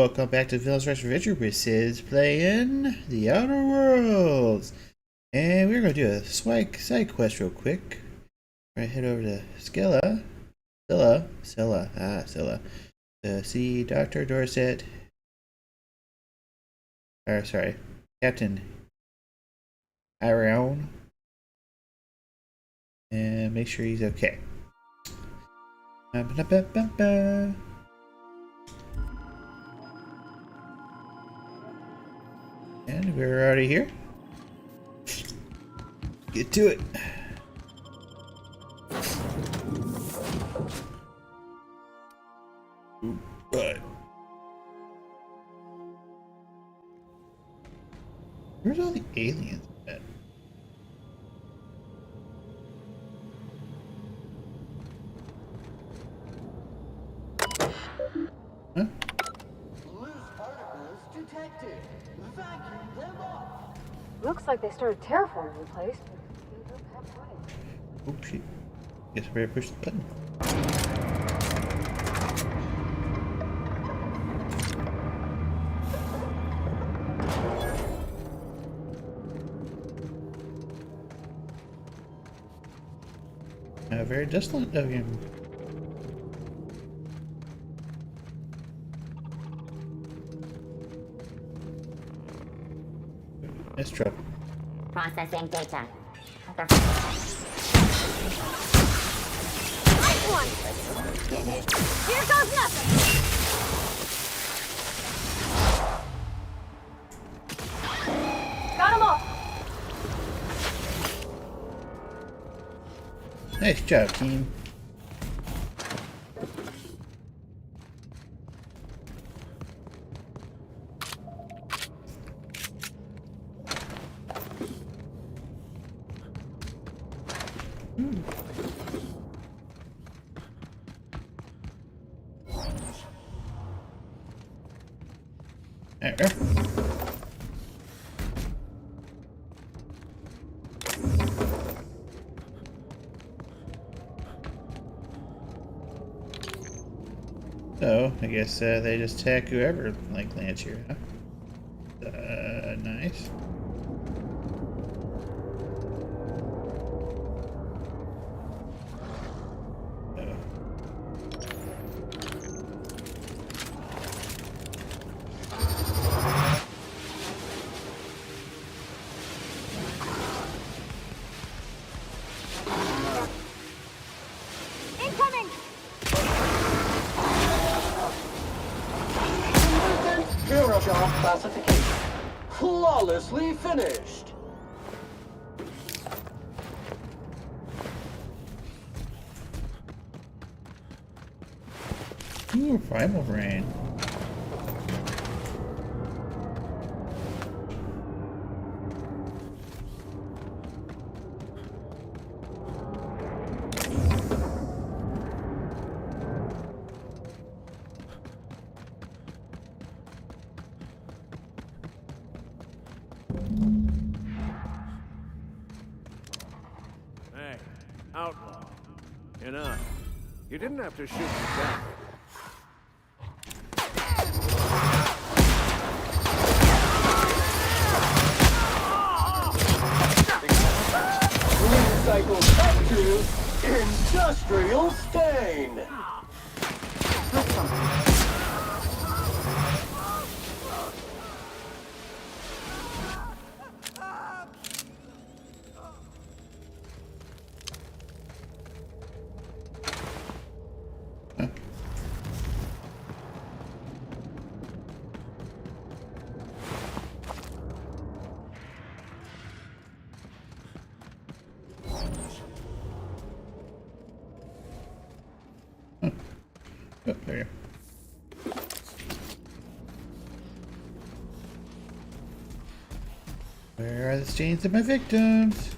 welcome back to Village Rush Adventure with Sid's playing The Outer Worlds. And we're going to do a side quest real quick. We're going to head over to Scylla, to see Dr. Dorset, Captain Iron, and make sure he's okay. And we're already here. Get to it. But where's all the aliens at? Huh? Loose particles detected. Vacuum them up. Looks like they started terraforming the place, but they don't have time. Oh shit. Guess I better push the button. Very desolate of him. That's trouble. Processing data. Nice one! Here goes nothing! Got 'em all! Nice job, team. There. So, I guess they just attack whoever lands here, huh? Nice. Incoming! Hero job classification. Flawlessly finished. Ooh, primal brain. Hey, outlaw. Enough. You didn't have to shoot me down. Recycle back to industrial stain. Oh, there you go. Where are the stains of my victims?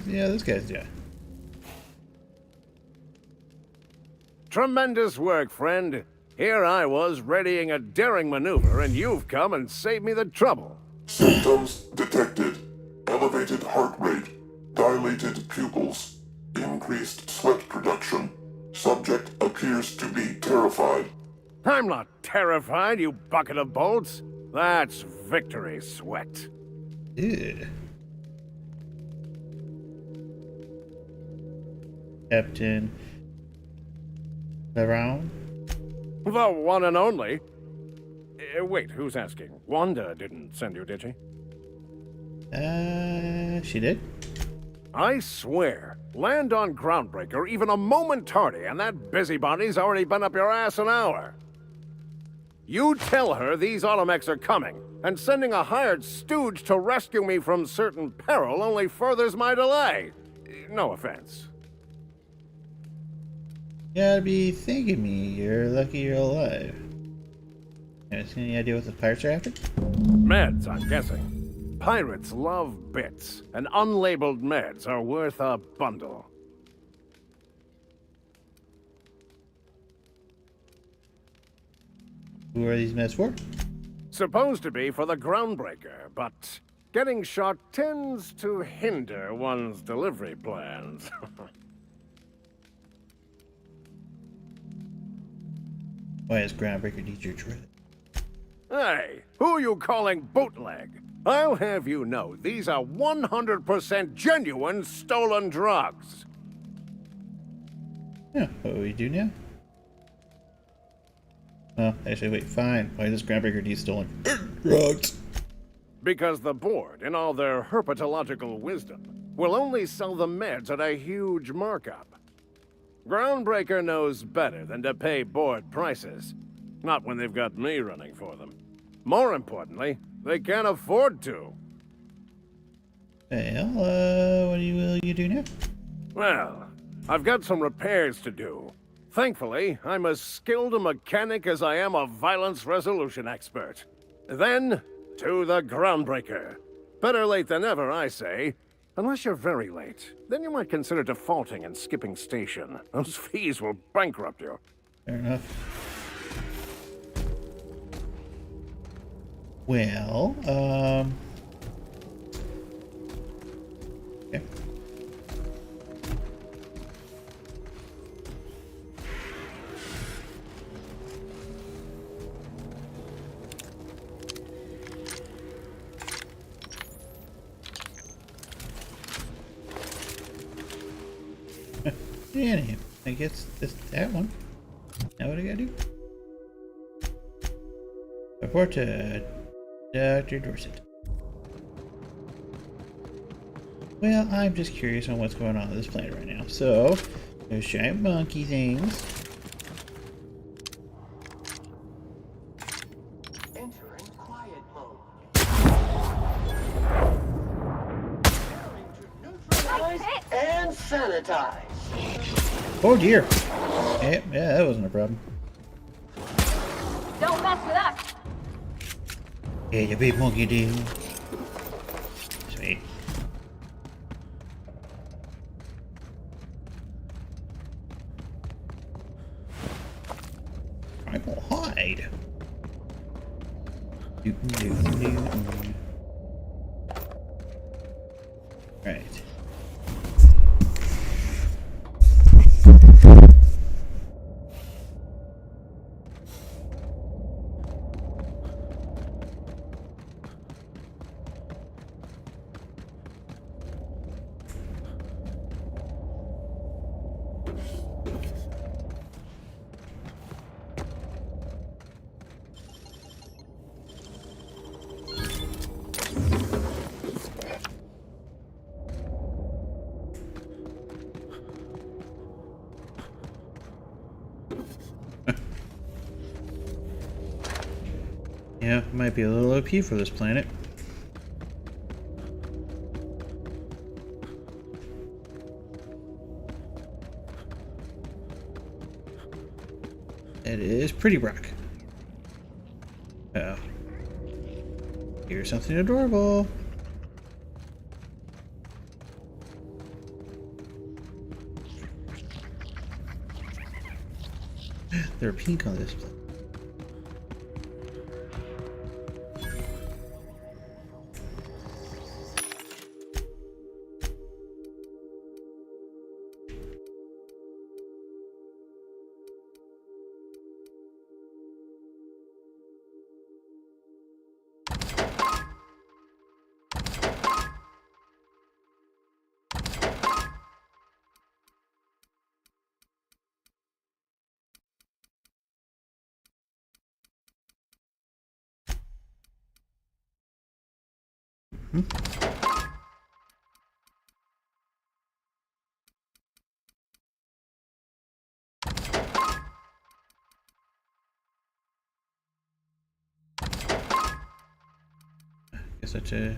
Yeah, this guy's dead. Tremendous work, friend. Here I was readying a daring maneuver, and you've come and saved me the trouble. Symptoms detected. elevated heart rate, dilated pupils, increased sweat production. Subject appears to be terrified. I'm not terrified, you bucket of bolts. That's victory sweat. Ew. Captain Around? The one and only. Wait, who's asking? Wanda didn't send you, did she? She did? I swear, land on Groundbreaker even a moment tardy, and that busybody's already been up your ass an hour. You tell her these Automechs are coming, and sending a hired stooge to rescue me from certain peril only furthers my delay. No offense. You gotta be thanking me. You're lucky you're alive. Any idea what the pirates are after? Meds, I'm guessing. Pirates love bits, and unlabeled meds are worth a bundle. Who are these meds for? Supposed to be for the Groundbreaker, but getting shot tends to hinder one's delivery plans. Why is Groundbreaker need your dread? Hey, who you calling bootleg? I'll have you know these are 100% genuine stolen drugs. Yeah, what do we do now? Oh, actually, wait, fine. Why does Groundbreaker need stolen drugs? Because the board, in all their herpetological wisdom, will only sell the meds at a huge markup. Groundbreaker knows better than to pay board prices. Not when they've got me running for them. More importantly, they can't afford to. Well, what will you do now? Well, I've got some repairs to do. Thankfully, I'm as skilled a mechanic as I am a violence resolution expert. Then, to the Groundbreaker. Better late than never, I say. Unless you're very late. Then you might consider defaulting and skipping station. Those fees will bankrupt you. Fair enough. Well, okay. Anyhow, I guess that one. Now what do I gotta do? Report to Dr. Dorset. Well, I'm just curious on what's going on with this planet right now. So, there's giant monkey things. Entering quiet mode. Preparing to neutralize and sanitize. Oh dear. Yeah, that wasn't a problem. Don't mess with us. Yeah, you big monkey dude. Sweet. I will hide. Right. Yeah, might be a little OP for this planet. It is pretty rock. Oh. Here's something adorable. They're pink on this planet. Guess that's a.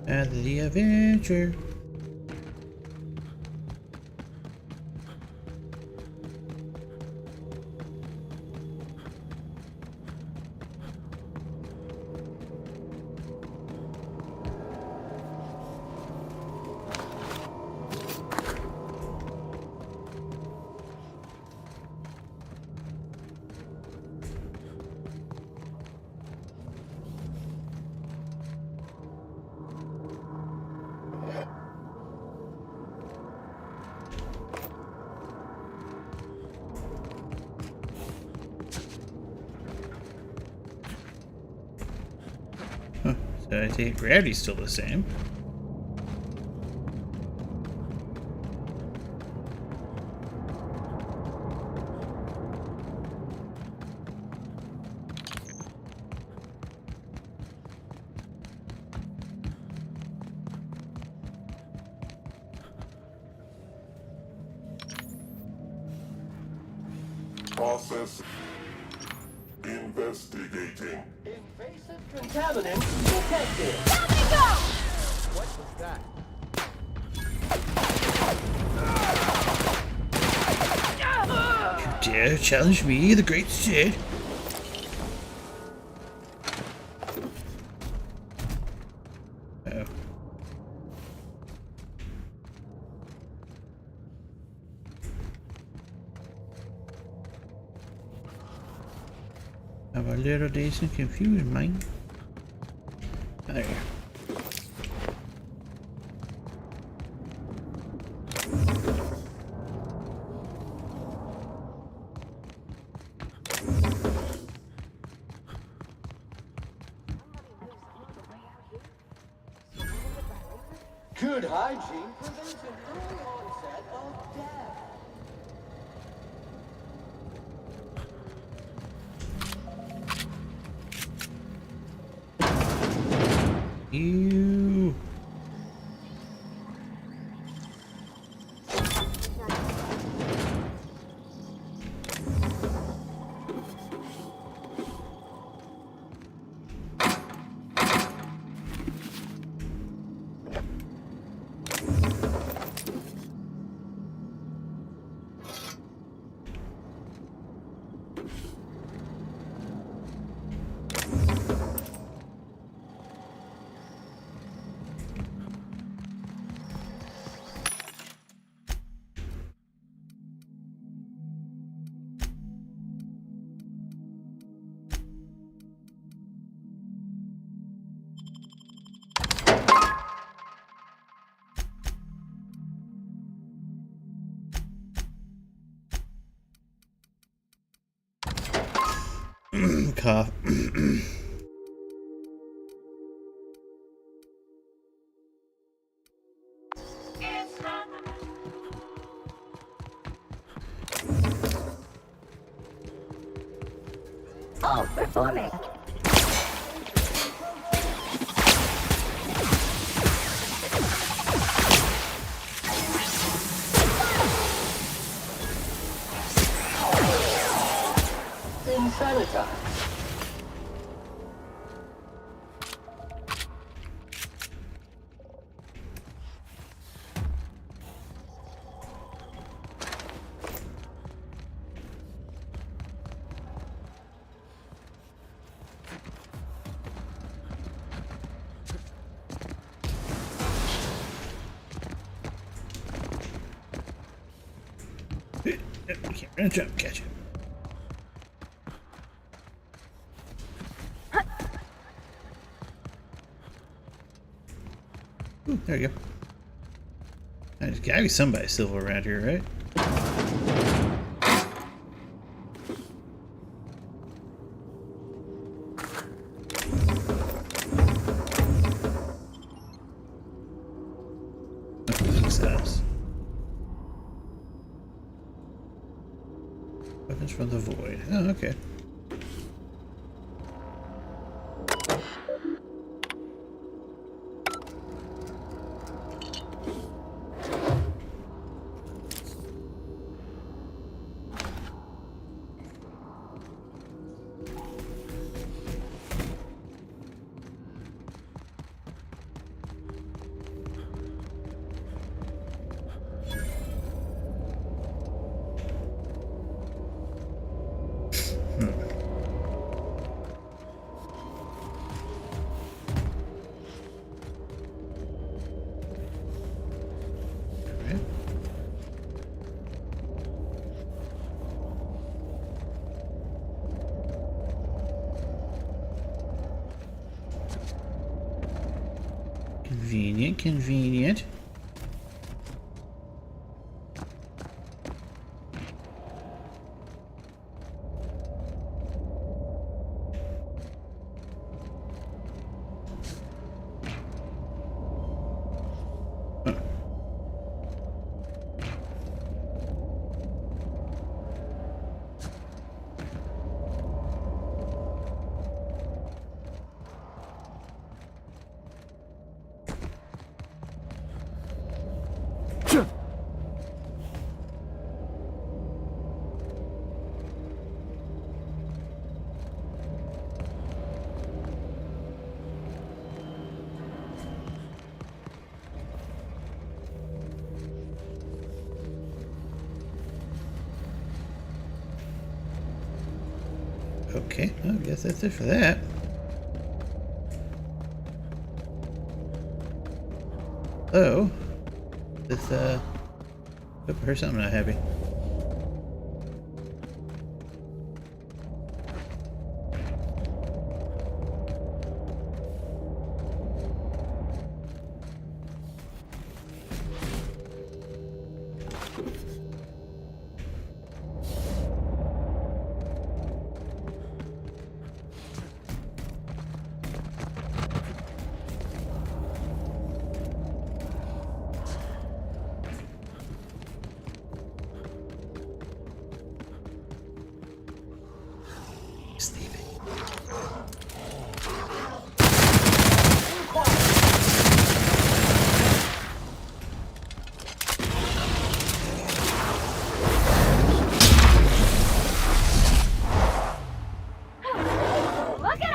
And the adventure. Huh. So I think gravity's still the same. Process. Investigating. Invasive contaminant detected. What was that? Dare challenge me, the great Sid? Oh. I'm a little dazed and confused, man. There. Good hygiene prevents an early onset of death. Ew. Cough. Oh, performing. Insanitize. Okay, we're gonna jump, catch it. Ooh, there you go. There's gotta be somebody silver around here, right? Success. Weapons from the void. Oh, okay. Convenient, convenient. Okay, well, I guess that's it for that. Oh, this, oh, I heard something not happy.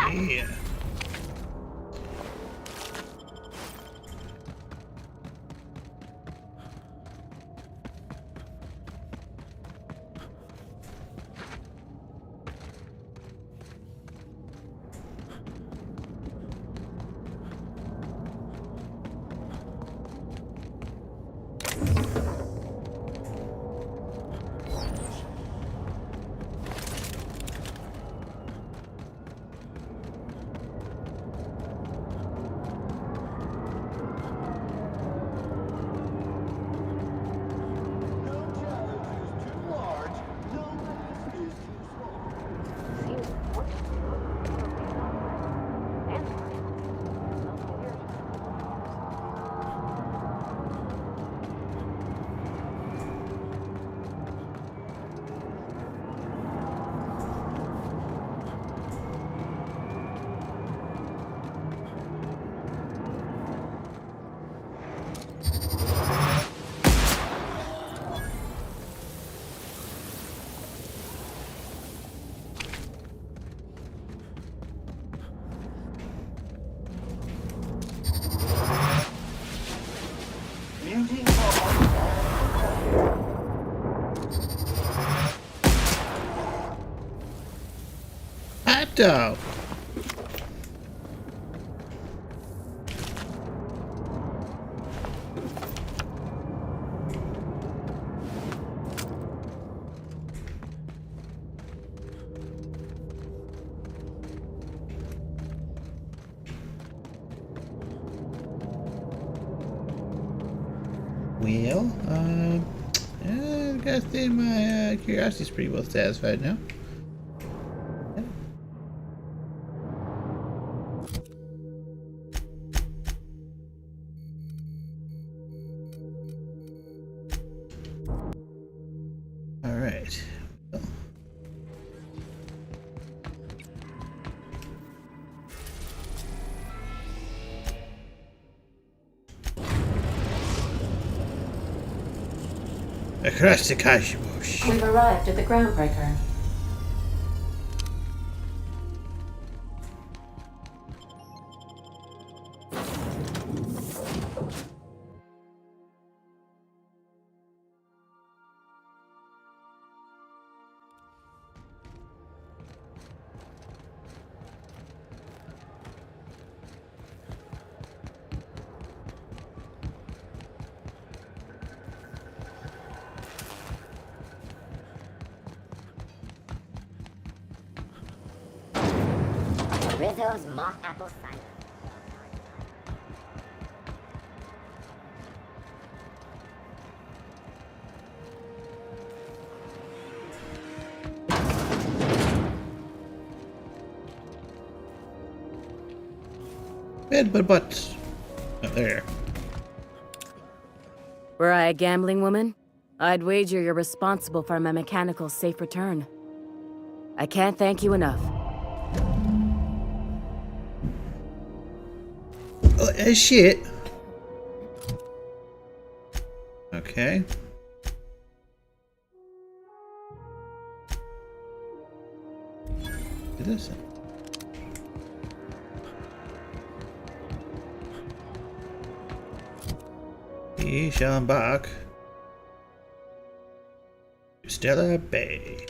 Yeah. No challenge is too large, no race is too small. Seems and Muting ball. Hot dog. Well, I gotta say my curiosity's pretty well satisfied now. All right. Well, across the Kashibosh. We've arrived at the Groundbreaker. Rizzo's mock apple cider. But. Oh, there. Were I a gambling woman, I'd wager you're responsible for my mechanical safe return. I can't thank you enough. Oh, shit. Okay. Do this. We shall embark to Stella Bay.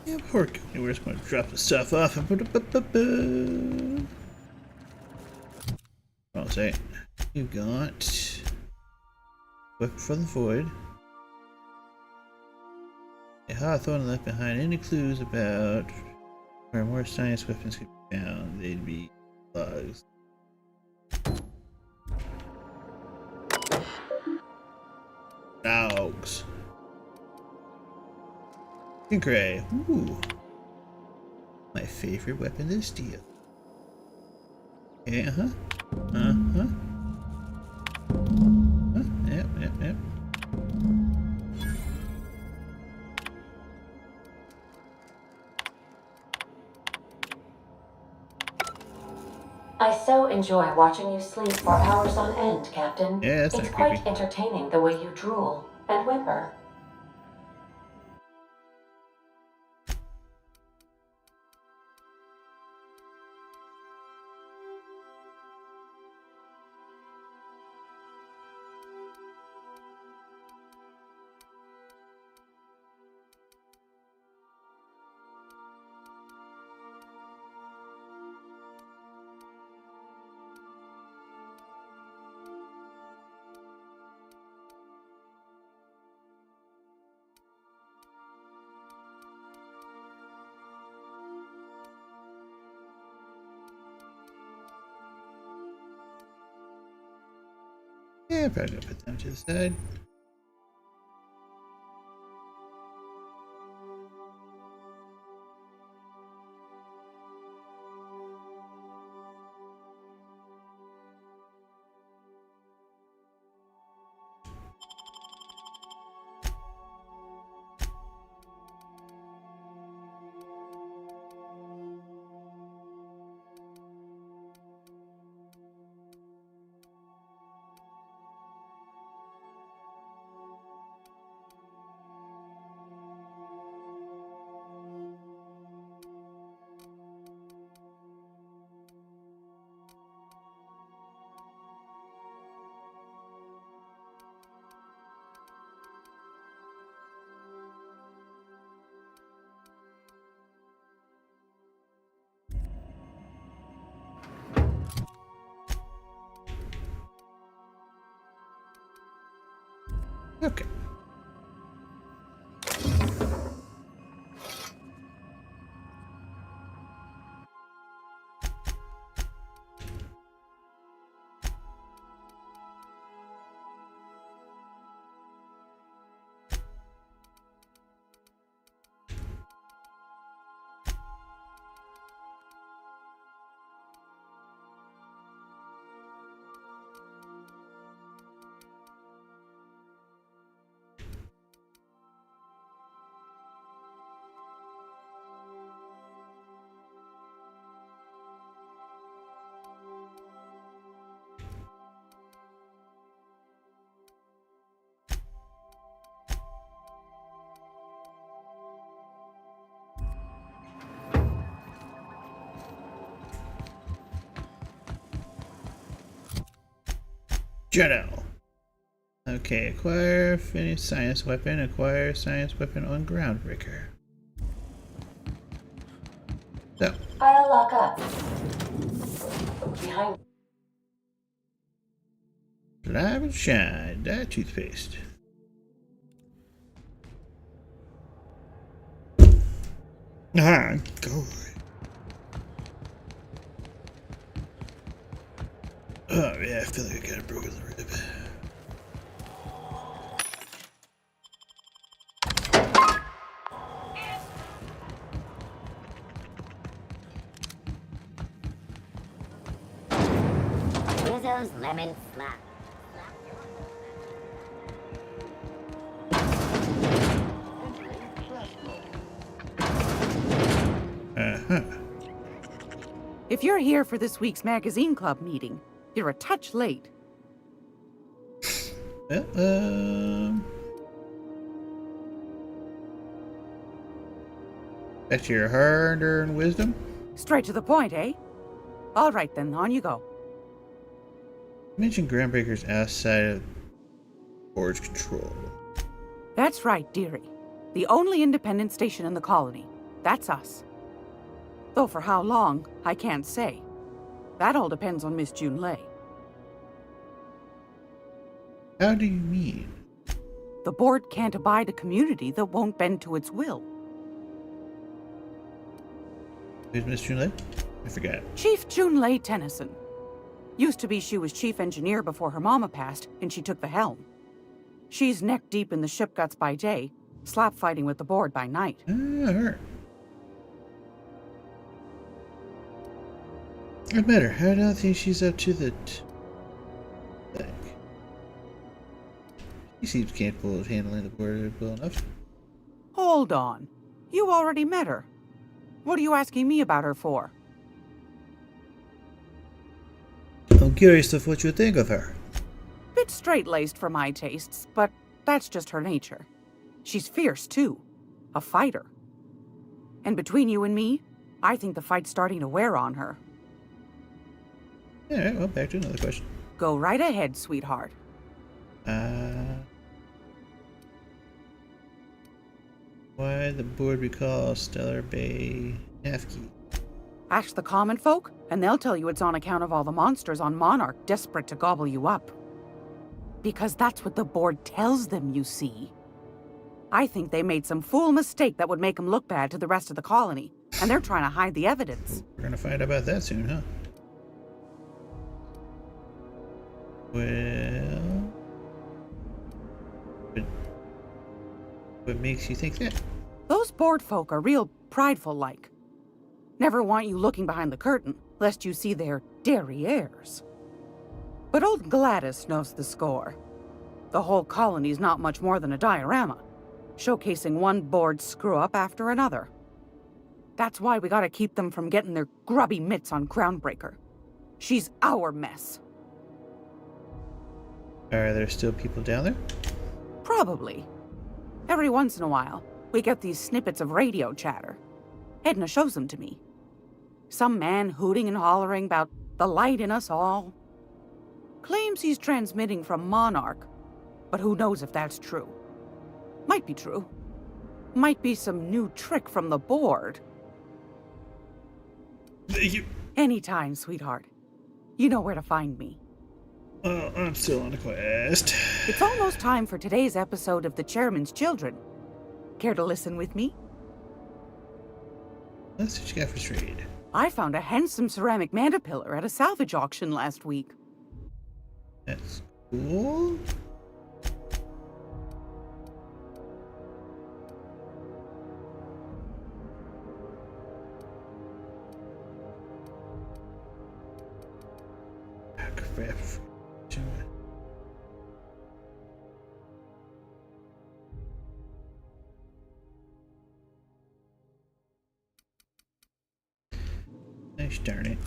Yeah, poor guy. We're just gonna drop the stuff off and put it. I'll say you got Weapon for the Void. A Hawthorne left behind any clues about where more science weapons could be found. They'd be logs. Dogs. Gray. Ooh. My favorite weapon to steal. Yeah, huh? Uh-huh. Huh? Yep. I so enjoy watching you sleep for hours on end, Captain. Yeah, that's It's not quite creepy. entertaining the way you drool and whimper. Yeah, probably gonna put them to the side. Okay. Journal. Okay, acquire finished science weapon. Acquire science weapon on Groundbreaker. So, I'll lock up. Behind. live and shine. That toothpaste. Ah, go. Oh yeah, I feel like I got a broken rib. Rizzo's lemon slap. Uh-huh. If you're here for this week's magazine club meeting, you're a touch late. Well, back to your hard-earned wisdom. Straight to the point, eh? All right then, on you go. You mentioned Groundbreaker's outside of board's control. That's right, dearie. The only independent station in the colony. That's us. Though for how long, I can't say. That all depends on Miss Junlei. How do you mean? The board can't abide a community that won't bend to its will. Who's Miss Junlei? I forgot. Chief Junlei Tennyson. Used to be she was chief engineer before her mama passed, and she took the helm. She's neck deep in the ship guts by day, slap fighting with the board by night. Ah, her. I met her. I don't think she's up to the thing. She seems capable of handling the board well enough. Hold on. You already met her. What are you asking me about her for? I'm curious of what you think of her. Bit straight-laced for my tastes, but that's just her nature. She's fierce, too. A fighter. And between you and me, I think the fight's starting to wear on her. Alright, well, back to another question. Go right ahead, sweetheart. Why the board recall Stellar Bay Nafki? Ask the common folk, and they'll tell you it's on account of all the monsters on Monarch desperate to gobble you up. Because that's what the board tells them, you see. I think they made some fool mistake that would make them look bad to the rest of the colony, and they're trying to hide the evidence. We're gonna find out about that soon, huh? Well... What makes you think that? Those board folk are real prideful-like. Never want you looking behind the curtain, lest you see their derrieres. But old Gladys knows the score. The whole colony's not much more than a diorama, showcasing one board screw-up after another. That's why we gotta keep them from getting their grubby mitts on Groundbreaker. She's our mess. Are there still people down there? Probably. Every once in a while, we get these snippets of radio chatter. Edna shows them to me. Some man hooting and hollering about the light in us all. Claims he's transmitting from Monarch, but who knows if that's true. Might be true. Might be some new trick from the board. Anytime, sweetheart. You know where to find me. Oh, I'm still on a quest. It's almost time for today's episode of The Chairman's Children. Care to listen with me? Let's see what you got for trade. I found a handsome ceramic mandapillar at a salvage auction last week. That's cool. Ah, crap. Gosh darn it.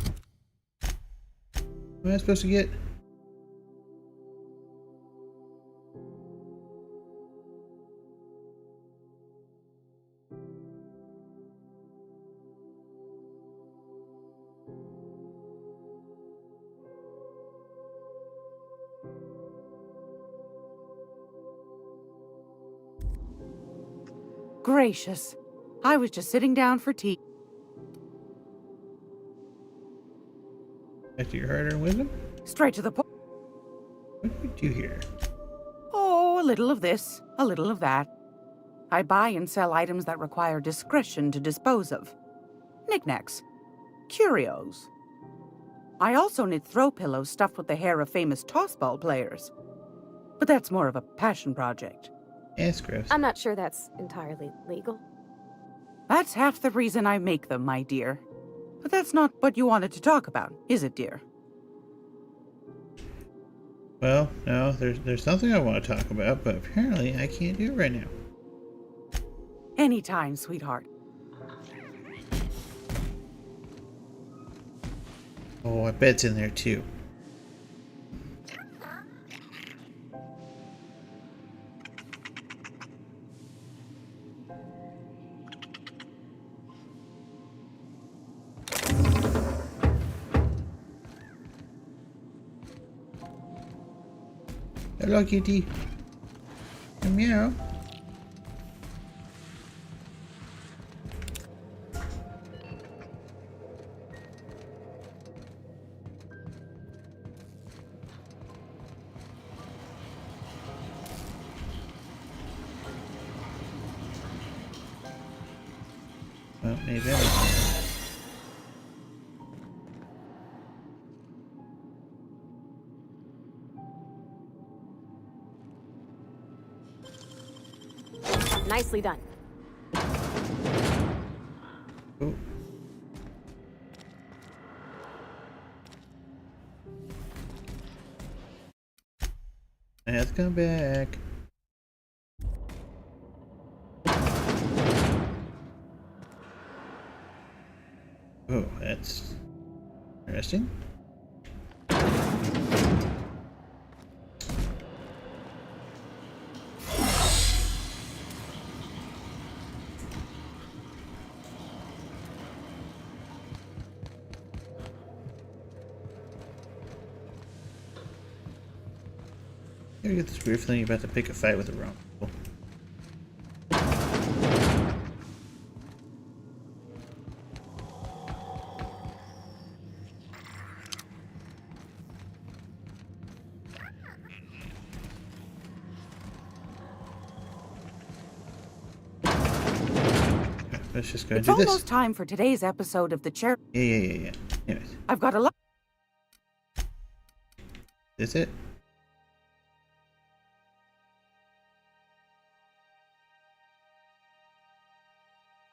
What am I supposed to get? Gracious. I was just sitting down for tea. Back to your hard-earned wisdom? Straight to the point. What do you do here? Oh, a little of this, a little of that. I buy and sell items that require discretion to dispose of. Knickknacks. Curios. I also knit throw pillows stuffed with the hair of famous tossball players. But that's more of a passion project. That's gross. I'm not sure that's entirely legal. That's half the reason I make them, my dear. But that's not what you wanted to talk about, is it, dear? Well, no, there's something I want to talk about, but apparently I can't do it right now. Anytime, sweetheart. Oh, I bet it's in there too. Hello, kitty. Meow. Well, maybe that was Nicely done. oh. I have to come back. Oh, that's interesting. I get this weird feeling you're about to pick a fight with the wrong people. Let's just go It's do this. almost time for today's episode of The Chair. Yeah. Anyways, I've got a lot. is it?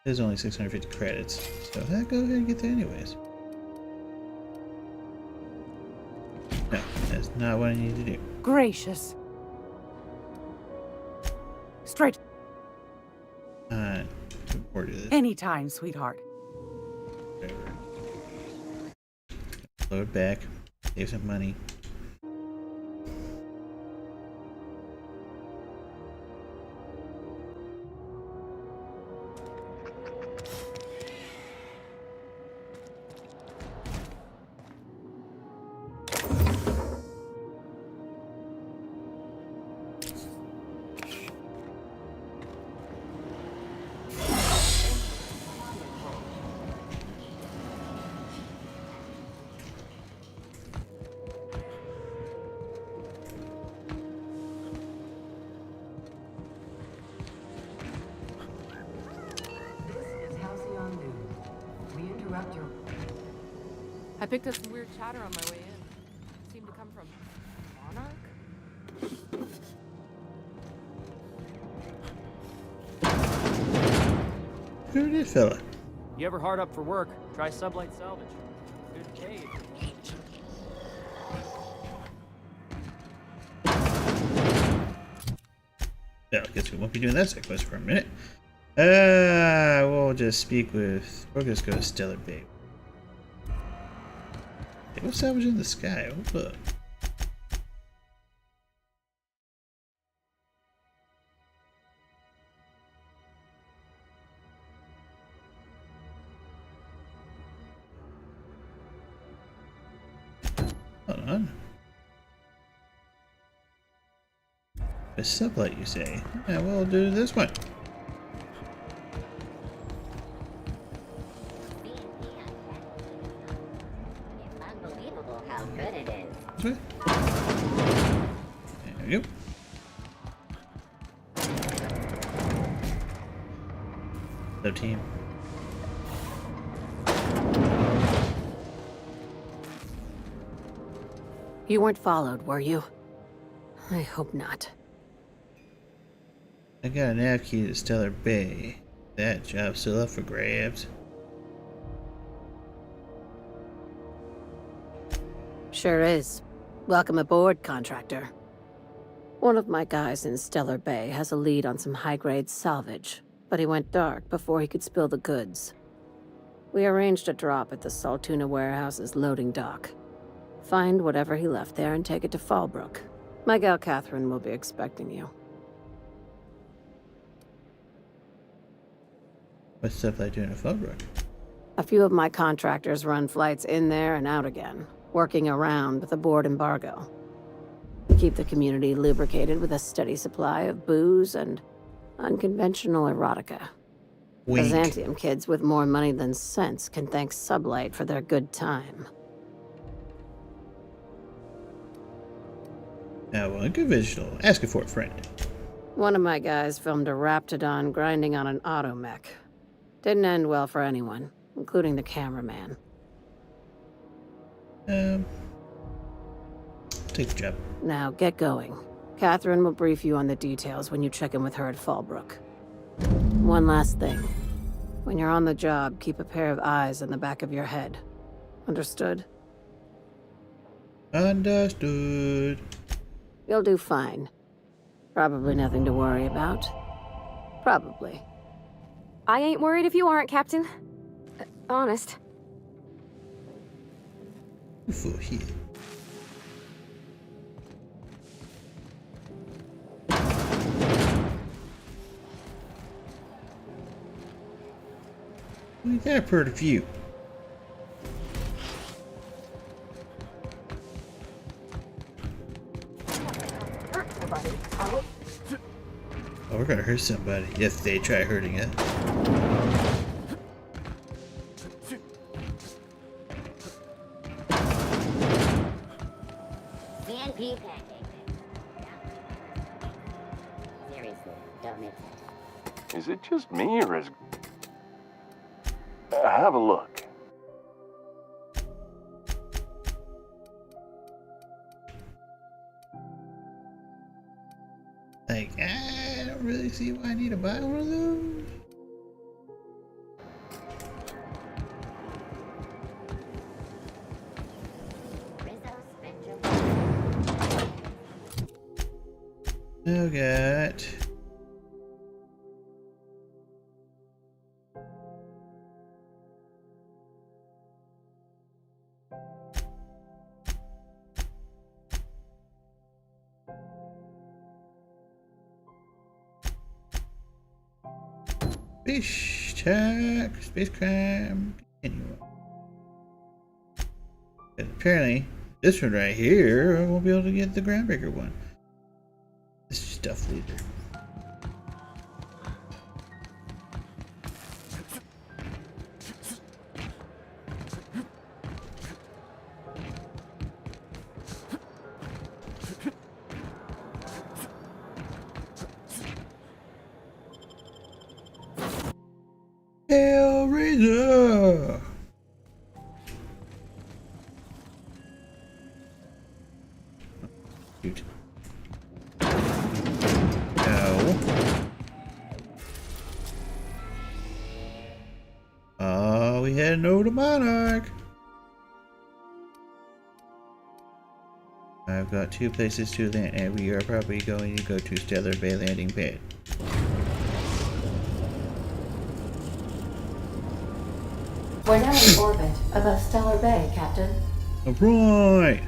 There's only 650 credits, so I'll go ahead and get that anyways. No, that's not what I need to do. Gracious. Straight. I'm bored of this. Anytime, sweetheart. Whatever. Load back, save some money. I picked up some weird chatter on my way in. Seemed to come from Monarch? Who this fella? You ever hard up for work, try Sublight Salvage. Good pay. Well, I guess we won't be doing that side quest for a minute. We'll just speak with. We'll just go to Stellar Bay. Hey, what's salvage in the sky? Hold up. Hold on. A sublight, you say? Yeah, we'll do this one. It's unbelievable how good it is. This way. There we go. Hello, team. You weren't followed, were you? I hope not. I got a nav key to Stellar Bay. That job's still up for grabs. Sure is. Welcome aboard, contractor. One of my guys in Stellar Bay has a lead on some high-grade salvage, but he went dark before he could spill the goods. We arranged a drop at the Saltuna warehouse's loading dock. Find whatever he left there and take it to Fallbrook. My gal Catherine will be expecting you. What's stuff like doing at Fallbrook? A few of my contractors run flights in there and out again, working around the board embargo. Keep the community lubricated with a steady supply of booze and unconventional erotica. Wink. Byzantium kids with more money than sense can thank Sublight for their good time. Now, unconventional. Asking for a friend. One of my guys filmed a Raptidon grinding on an automech. Didn't end well for anyone, including the cameraman. Take the job. Now, get going. Catherine will brief you on the details when you check in with her at Fallbrook. One last thing. When you're on the job, keep a pair of eyes in the back of your head. Understood? Understood. You'll do fine. Probably nothing to worry about. Probably. I ain't worried if you aren't, Captain. Honest. For here. Look at that pretty view. Hurt somebody, are we? Oh, we're gonna hurt somebody if they try hurting us. CNP pancake. Seriously, don't mix it. Is it just me, or is... have a look. Like, I don't really see why I need to buy one of those. Rizzo Spectrum. Oh, God. Fish attack, space crime, continue. And apparently, this one right here, I won't be able to get the groundbreaker one. This is stuff leader. Hellraiser! heading over to Monarch. I've got 2 places to land, and we are probably going to go to Stellar Bay landing pad. We're now in orbit above Stellar Bay, Captain. Alright!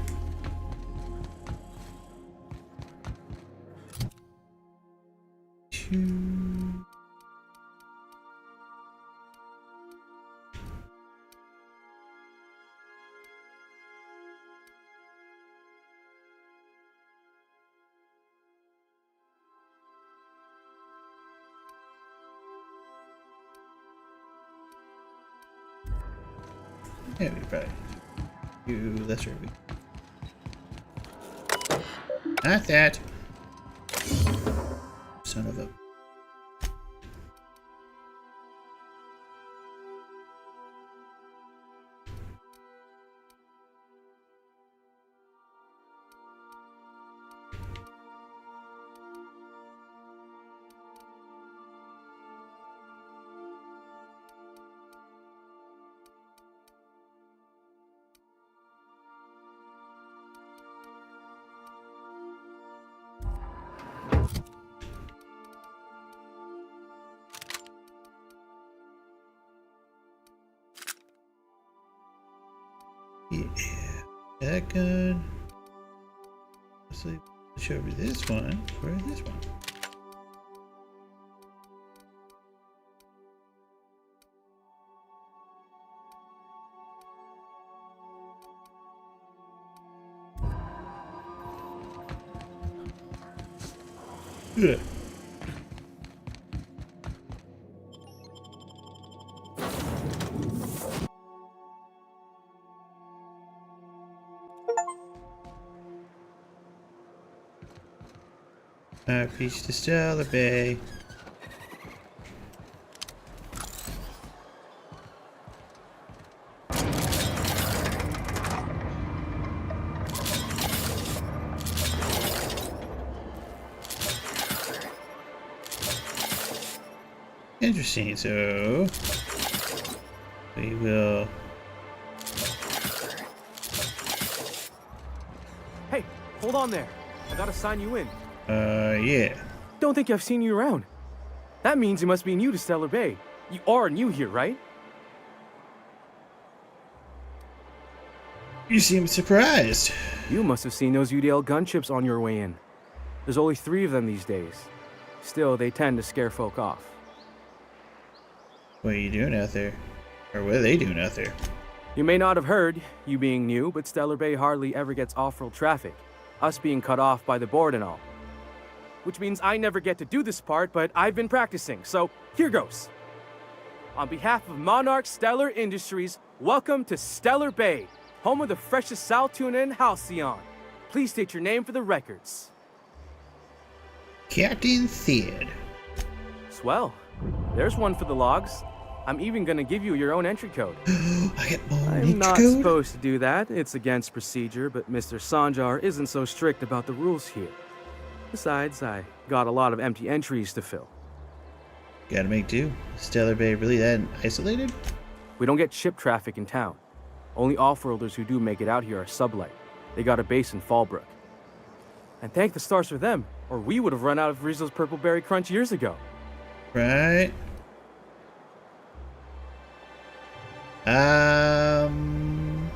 Yeah, we probably do lesser. Not that. Son of a. Yeah, that gun. Let's switch over this one for this one. Yeah. Reach to Stellar Bay. Interesting, so we will. Hey, hold on there. I gotta sign you in. Yeah. Don't think I've seen you around. That means you must be new to Stellar Bay. You are new here, right? You seem surprised. You must have seen those UDL gunships on your way in. There's only 3 of them these days. Still, they tend to scare folk off. What are you doing out there? Or what are they doing out there? You may not have heard, you being new, but Stellar Bay hardly ever gets off-road traffic. Us being cut off by the board and all. Which means I never get to do this part, but I've been practicing, so here goes. On behalf of Monarch Stellar Industries, welcome to Stellar Bay, home of the freshest sal tuna and halcyon. Please state your name for the records. Captain Theod. Swell. There's one for the logs. I'm even gonna give you your own entry code. I get more I'm not supposed to do that. It's against procedure, but Mr. Sanjar isn't so strict about the rules here. Besides, I got a lot of empty entries to fill. Gotta make do. Stellar Bay really that isolated? We don't get ship traffic in town. Only off-worlders who do make it out here are Sublight. They got a base in Fallbrook. And thank the stars for them, or we would have run out of Rizzo's Purple Berry Crunch years ago. Right. In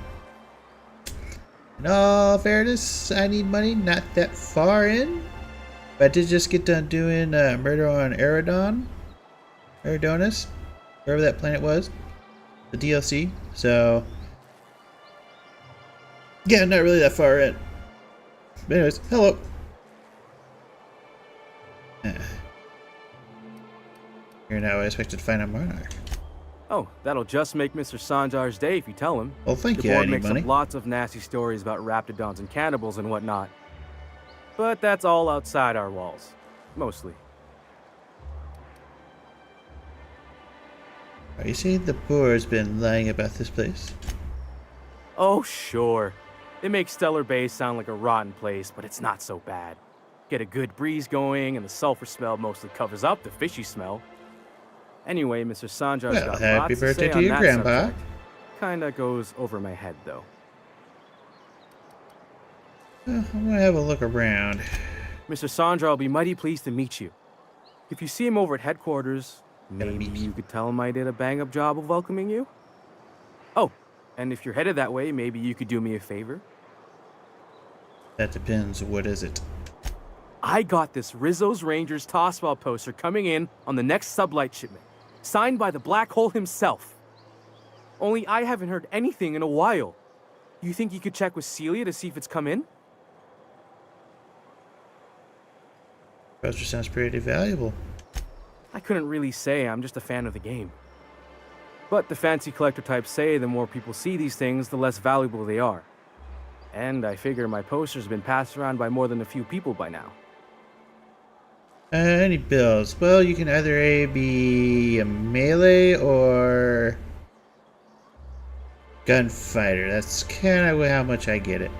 all fairness, I need money, not that far in. But I did just get done doing Murder on Eridonis, wherever that planet was, the DLC. So, yeah, not really that far in. But anyways, hello. You're now expected to find a Monarch. Oh, that'll just make Mr. Sanjar's day if you tell him. Well, thank the you. I board need makes money. up lots of nasty stories about raptidons and cannibals and whatnot. But that's all outside our walls. Mostly. Are you saying the board's been lying about this place? Oh, sure. It makes Stellar Bay sound like a rotten place, but it's not so bad. Get a good breeze going, and the sulfur smell mostly covers up the fishy smell. Anyway, Mr. Sanjar's Well, got happy lots to birthday say to on you, that Grandpa. subject. Kinda goes over my head, though. Well, I'm gonna have a look around. Mr. Sanjar will be mighty pleased to meet you. If you see him over at headquarters, maybe meet you could tell him I did a bang-up job of welcoming you? Oh, and if you're headed that way, maybe you could do me a favor? That depends. What is it? I got this Rizzo's Rangers Tossball poster coming in on the next sublight shipment, signed by the Black Hole himself. Only I haven't heard anything in a while. You think you could check with Celia to see if it's come in? Poster sounds pretty valuable. I couldn't really say, I'm just a fan of the game. But the fancy collector types say the more people see these things, the less valuable they are. And I figure my poster's been passed around by more than a few people by now. Any bills? Well, you can either be a melee or gunfighter. That's kind of how much I get it.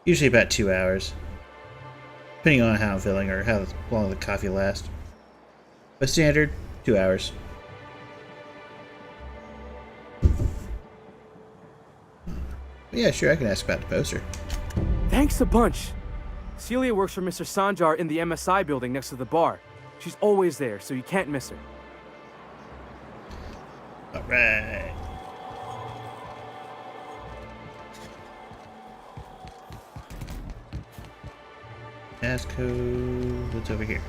Usually about 2 hours. Depending on how I'm feeling or how long the coffee lasts. But standard, 2 hours. Yeah, sure, I can ask about the poster. Thanks a bunch. Celia works for Mr. Sanjar in the MSI building next to the bar. She's always there, so you can't miss her. Alright. Passcode. What's over here?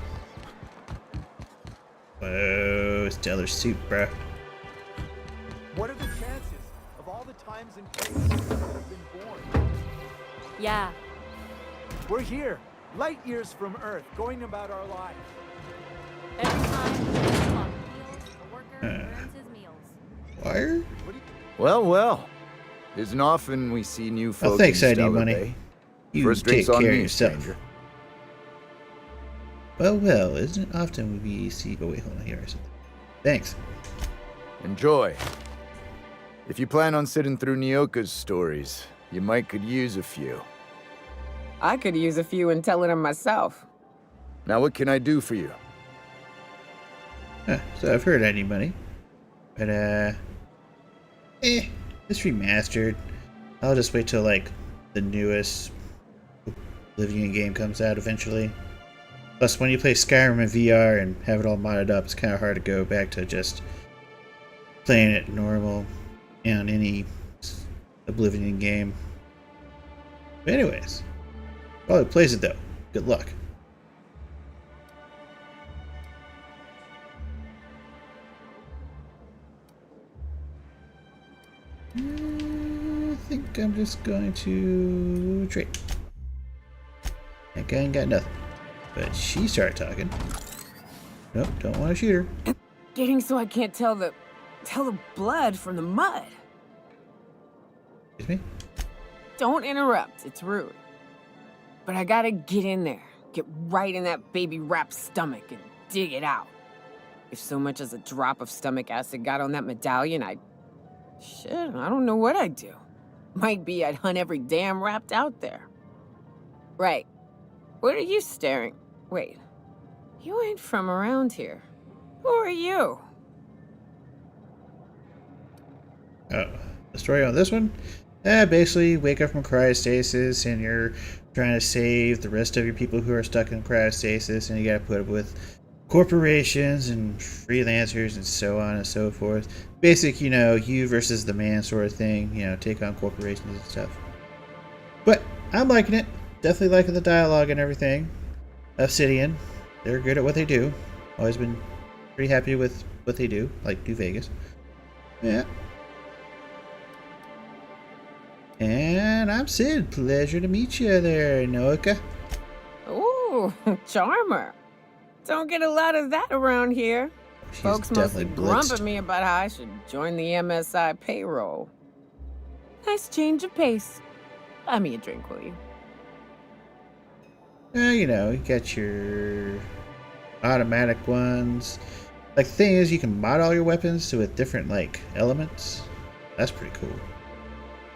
Whoa, stellar suit, bro. What are the chances of all the times and places that have been born? Yeah. We're here, light years from Earth, going about our lives. Every time on wheels, the worker earns his meals. Wire? Well. Isn't often we see new folk Oh, thanks, in I need Stellar money. Bay. You First take drink's on care of me, yourself. stranger. Well, isn't it often we see... Oh, wait, hold on. Here I said. Thanks. Enjoy. If you plan on sitting through Nyoka's stories, you might could use a few. I could use a few and telling them myself. Now what can I do for you? Huh, so I've heard I need money. But, it's remastered. I'll just wait till, like, the newest Oblivion game comes out eventually. Plus, when you play Skyrim in VR and have it all modded up, it's kind of hard to go back to just playing it normal on any Oblivion game. But anyways, well, it plays it though. Good luck. I think I'm just going to trade. That guy ain't got nothing. But she started talking. Nope, don't want to shoot her. Getting so I can't tell the blood from the mud. Excuse me? Don't interrupt, it's rude. But I gotta get in there, get right in that baby rap's stomach and dig it out. If so much as a drop of stomach acid got on that medallion, shit, I don't know what I'd do. Might be I'd hunt every damn rapt out there. Right. What are you staring? Wait. You ain't from around here. Who are you? Oh, the story on this one? Basically, wake up from cryostasis and you're trying to save the rest of your people who are stuck in cryostasis, and you gotta put up with corporations and freelancers and so on and so forth. Basic, you versus the man sort of thing, take on corporations and stuff. But I'm liking it. Definitely liking the dialogue and everything. Obsidian, they're good at what they do. Always been pretty happy with what they do, like New Vegas. Yeah. And I'm Sid. Pleasure to meet you there, Nyoka. Ooh, charmer. Don't get a lot of that around here. She's Folks mostly definitely grump blitzed. at me about how I should join the MSI payroll. Nice change of pace. Buy me a drink, will you? You got your automatic ones. Like, the thing is, you can mod all your weapons with different, elements. That's pretty cool.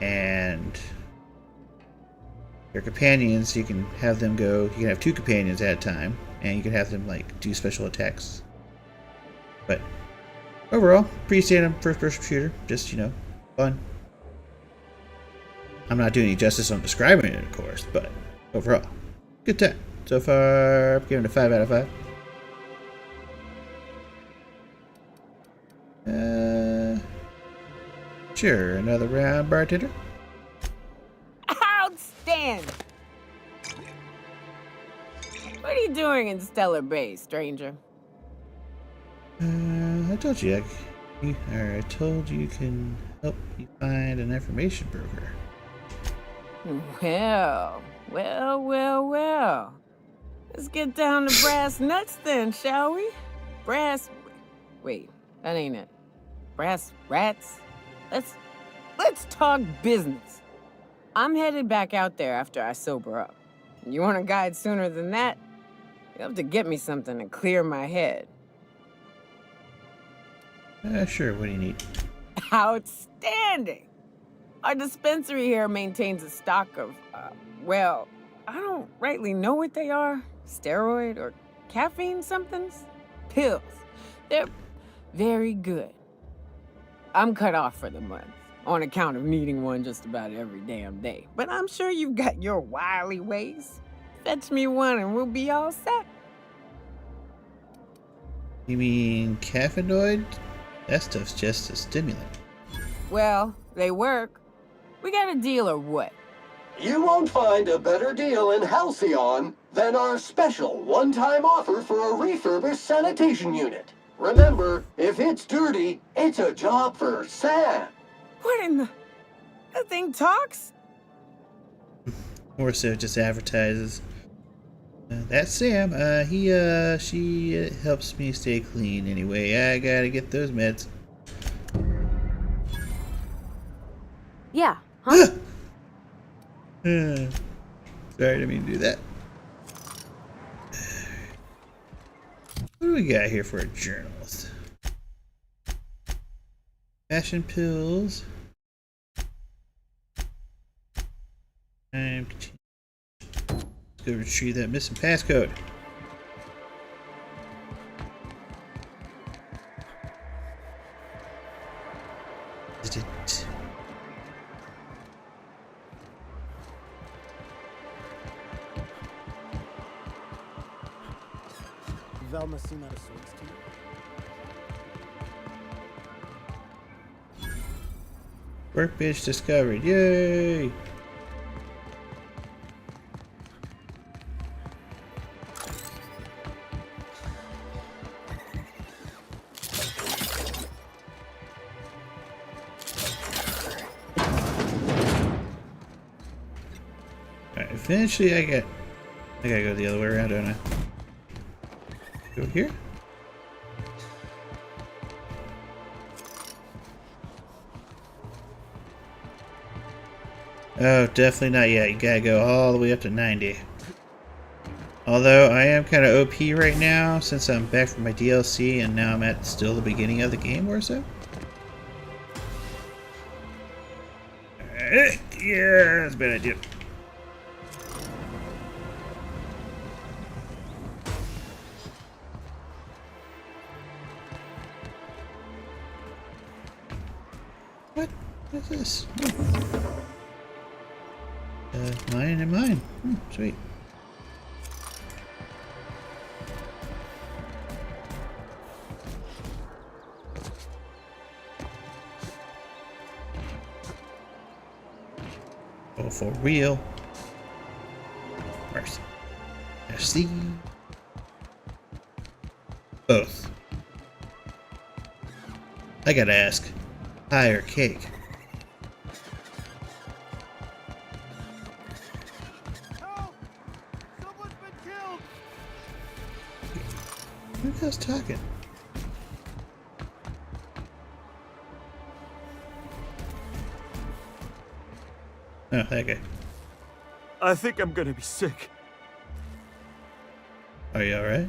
And your companions, you can have them go, you can have 2 companions at a time, and you can have them, do special attacks But overall, pretty standard first-person shooter. Just, you know, fun. I'm not doing any justice on describing it, of course, but overall, good time. So far, I'm giving it a 5 out of 5. Sure, another round, bartender. Outstanding! What are you doing in Stellar Bay, stranger? I told you, I told you can help you find an information broker. Well. Let's get down to brass nuts then, shall we? Wait, that ain't it. Brass rats? Let's talk business. I'm headed back out there after I sober up. You want a guide sooner than that? You'll have to get me something to clear my head. Sure, what do you need? Outstanding! Our dispensary here maintains a stock of, well, I don't rightly know what they are. Steroid or caffeine somethings? Pills. They're very good. I'm cut off for the month, on account of needing one just about every damn day. But I'm sure you've got your wily ways. Fetch me one and we'll be all set. You mean caffeinoid? That stuff's just a stimulant. Well, they work. We got a deal or what? You won't find a better deal in Halcyon than our special one-time offer for a refurbished sanitation unit. Remember, if it's dirty, it's a job for Sam. What in the... That thing talks? Or so it just advertises. That's Sam. She helps me stay clean anyway. I gotta get those meds. Yeah, huh? Sorry, I didn't mean to do that. What do we got here for a journalist? Fashion pills. Let's go retrieve that missing passcode. Is it? Velma seem out of sorts to you? Workbench discovered. Yay! Alright, eventually I gotta go the other way around, don't I? Go here? Oh, definitely not yet. You gotta go all the way up to 90. Although I am kind of OP right now since I'm back from my DLC and now I'm at still the beginning of the game or so. Yeah, that's a bad idea. What is this? Mine and mine. Sweet. Oh, for real. Mercy. Merci. Both. I gotta ask. Pie or cake? Help! Someone's been killed! Who the hell's talking? Oh, that guy. I think I'm gonna be sick. Are you alright?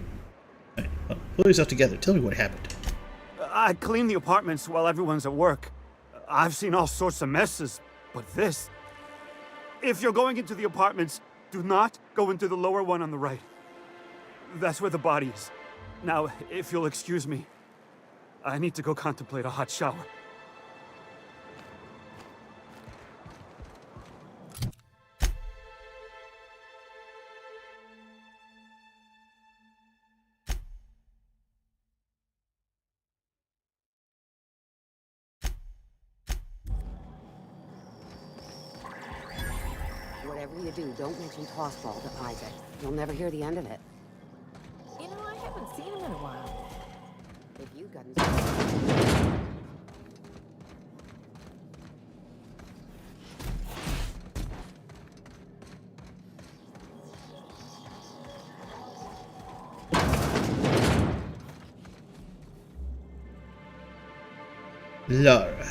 Right, well, pull yourself together. Tell me what happened. I clean the apartments while everyone's at work. I've seen all sorts of messes, but this... If you're going into the apartments, do not go into the lower one on the right. That's where the body is. Now, if you'll excuse me. I need to go contemplate a hot shower. Whatever you do, don't mention Tossball to Isaac. You'll never hear the end of it. You know, I haven't seen him in a while. If you got Lara.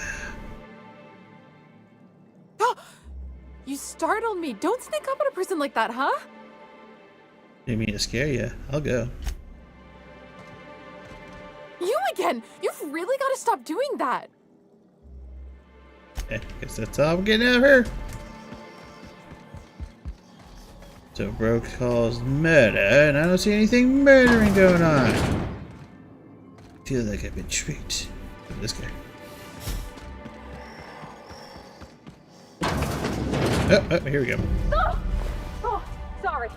You startled me. Don't sneak up on a person like that, huh? Didn't mean to scare you. I'll go. You again! You've really got to stop doing that. Okay, guess that's all I'm getting out of her. So Bro calls murder, and I don't see anything murdering going on. I feel like I've been tricked. Look at this guy. Oh, here we go. Oh, sorry.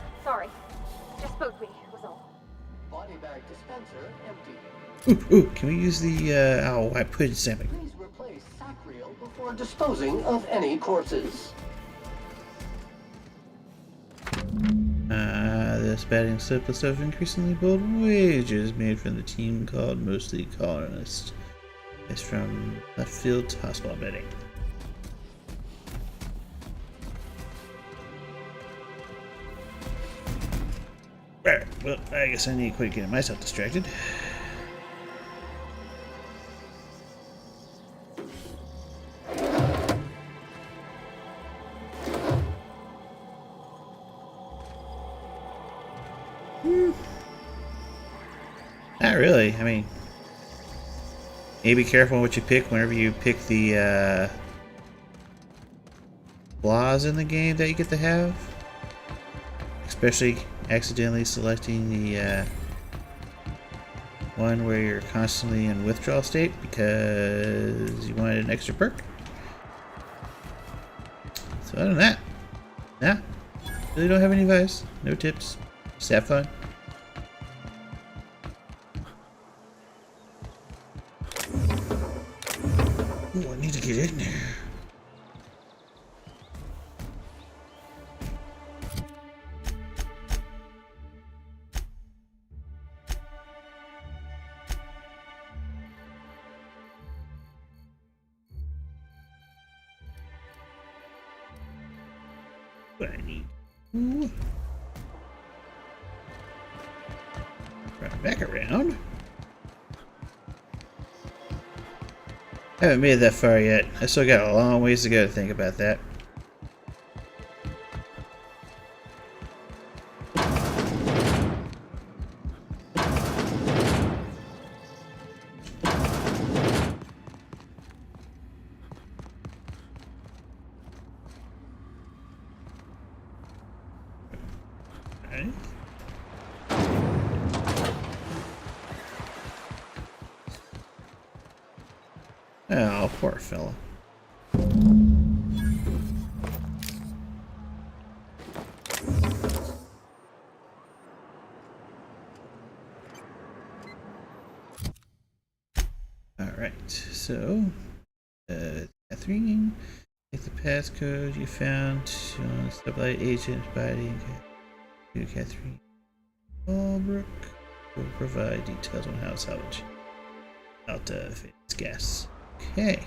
Just spoke me, was all. Body bag dispenser empty. Ooh, can we use the, I put it something. Please replace sack reel before disposing of any corpses. This batting slip list of increasingly bold wages made from the team called Mostly Colonist. It's from Left Field Hospital Betting. Alright, well, I guess I need to quit getting myself distracted. Not really. I mean, maybe be careful what you pick whenever you pick the flaws in the game that you get to have. Especially accidentally selecting the one where you're constantly in withdrawal state because you wanted an extra perk. So other than that, nah, really don't have any advice, no tips, just have fun. Ooh, I need to get in there. What I need. Ooh. Run back around. I haven't made it that far yet. I still got a long ways to go to think about that. Okay. Oh, poor fella. Alright, so Catherine, take the passcode you found on Sublight Agent body to Catherine Albrook. Will provide details on how to salvage out of its gas. Okay.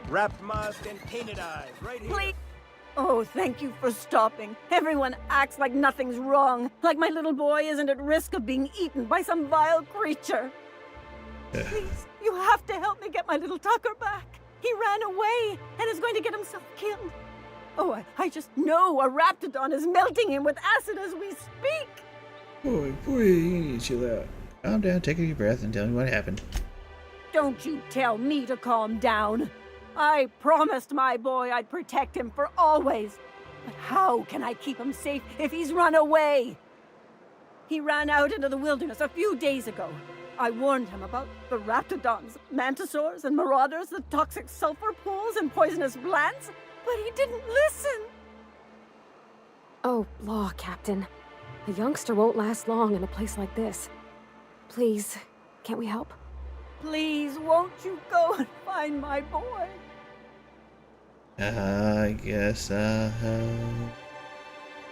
Wrapped mask and painted eyes, right here. Please. Oh, thank you for stopping. Everyone acts like nothing's wrong, like my little boy isn't at risk of being eaten by some vile creature. Please, you have to help me get my little Tucker back. He ran away and is going to get himself killed. I just know a Raptidon is melting him with acid as we speak. Boy, you need to chill out. Calm down, take a deep breath, and tell me what happened. Don't you tell me to calm down. I promised my boy I'd protect him for always. But how can I keep him safe if he's run away? He ran out into the wilderness a few days ago. I warned him about the Raptidons, Mantisaurs, and Marauders, the toxic sulfur pools, and poisonous plants, but he didn't listen. Oh, law, Captain. A youngster won't last long in a place like this. Please, can't we help? Please, won't you go and find my boy? I guess I'll help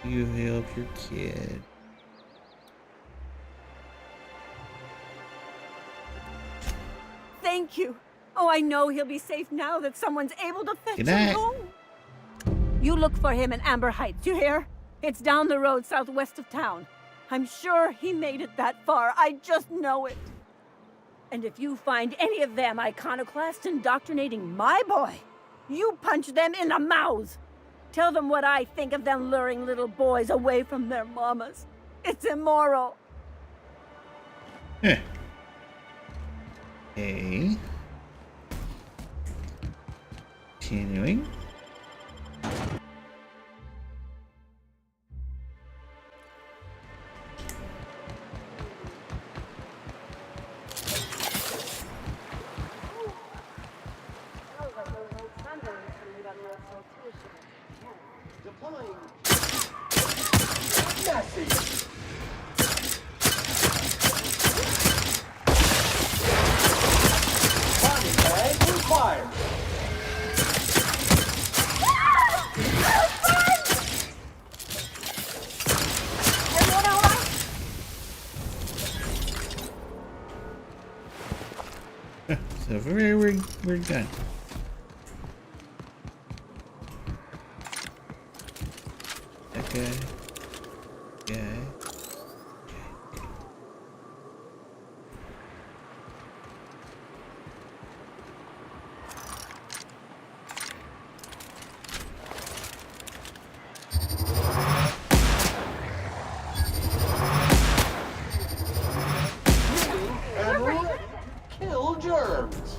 you help your kid. Thank you. Oh, I know he'll be safe now that someone's able to fetch Good him night. home. You look for him in Amber Heights, you hear? It's down the road southwest of town. I'm sure he made it that far. I just know it. And if you find any of them iconoclasts indoctrinating my boy, you punch them in the mouths. Tell them what I think of them luring little boys away from their mamas. It's immoral. Okay. Continuing. Deploying. Nessie. Body bag required. So we're done. Okay. Okay. And kill germs.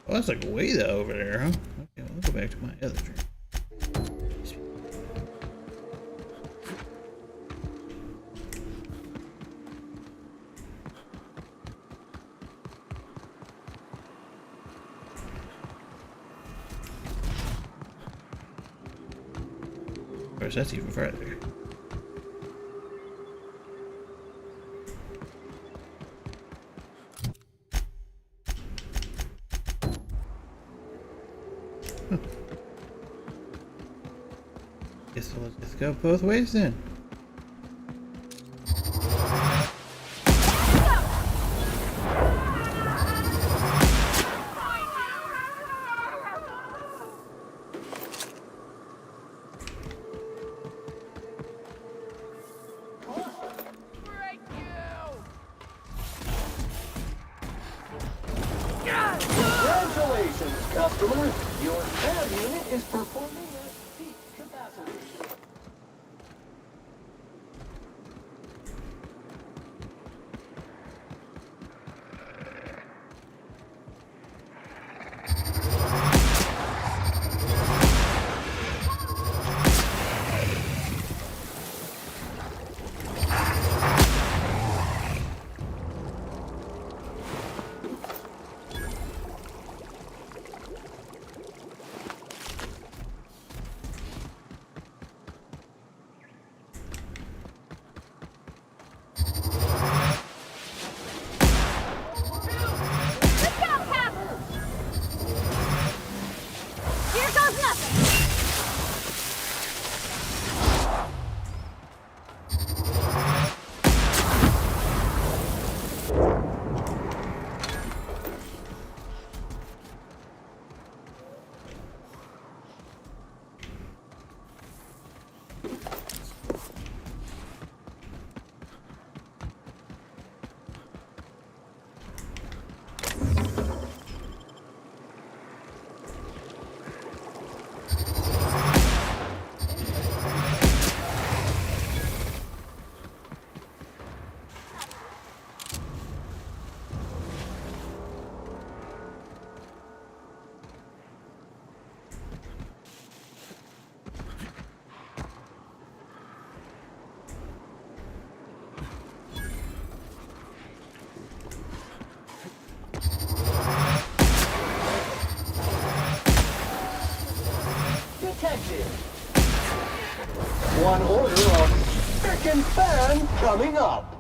Oh, that's like way over there, huh? Okay, we'll go back to my other dream. Of course, that's even farther. Huh. Guess we'll just go both ways then. Congratulations, customer! Your cab unit is performing at peak capacity. One order of frickin' fan coming up.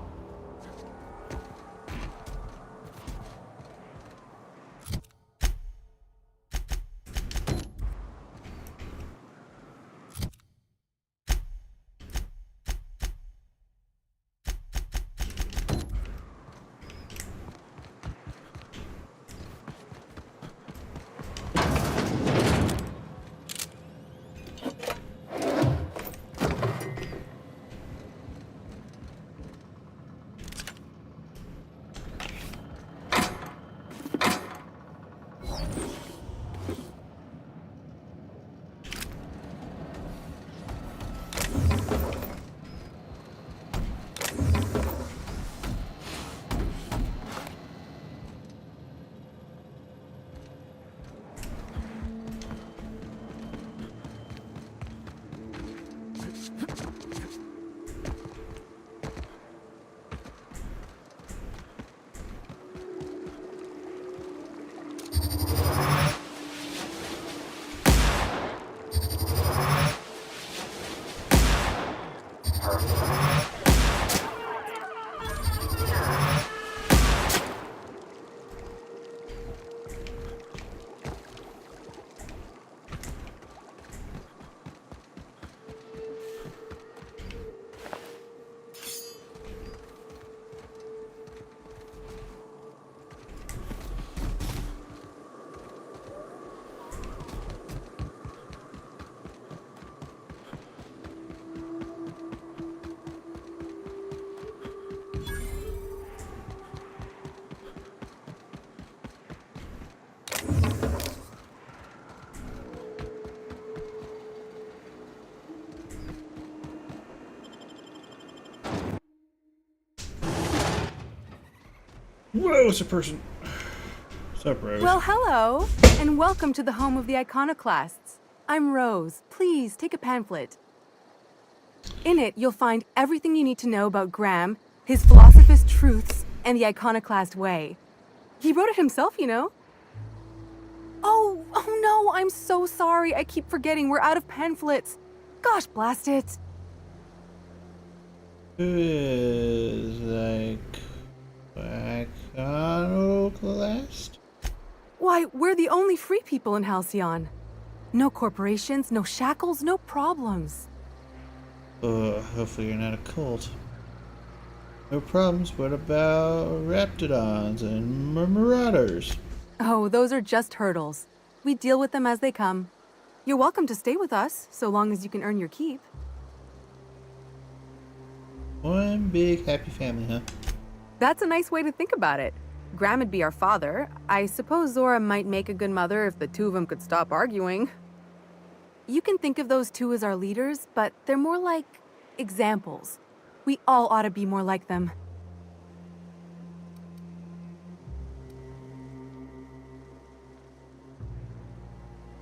Whoa, it's a person. What's up, Rose? Well, hello, and welcome to the home of the Iconoclasts. I'm Rose. Please take a pamphlet. In it, you'll find everything you need to know about Graham, his philosophist truths, and the Iconoclast way. He wrote it himself, you know. Oh no, I'm so sorry. I keep forgetting we're out of pamphlets. Gosh, blast it. Who is Iconoclast? Why, we're the only free people in Halcyon. No corporations, no shackles, no problems. Hopefully you're not a cult. No problems. What about Raptidons and Marauders? Oh, those are just hurdles. We deal with them as they come. You're welcome to stay with us, so long as you can earn your keep. One big happy family, huh? That's a nice way to think about it. Graham would be our father. I suppose Zora might make a good mother if the two of them could stop arguing. You can think of those two as our leaders, but they're more like examples. We all ought to be more like them.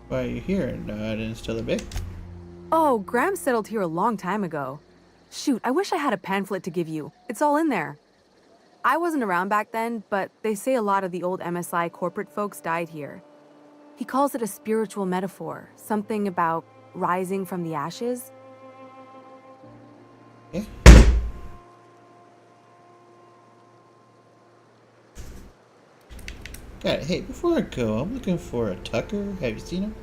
Why are you here, not in Stellar Bay? Oh, Graham settled here a long time ago. Shoot, I wish I had a pamphlet to give you. It's all in there. I wasn't around back then, but they say a lot of the old MSI corporate folks died here. He calls it a spiritual metaphor, something about rising from the ashes. Yeah. Got it. Hey, before I go, I'm looking for a Tucker. Have you seen him?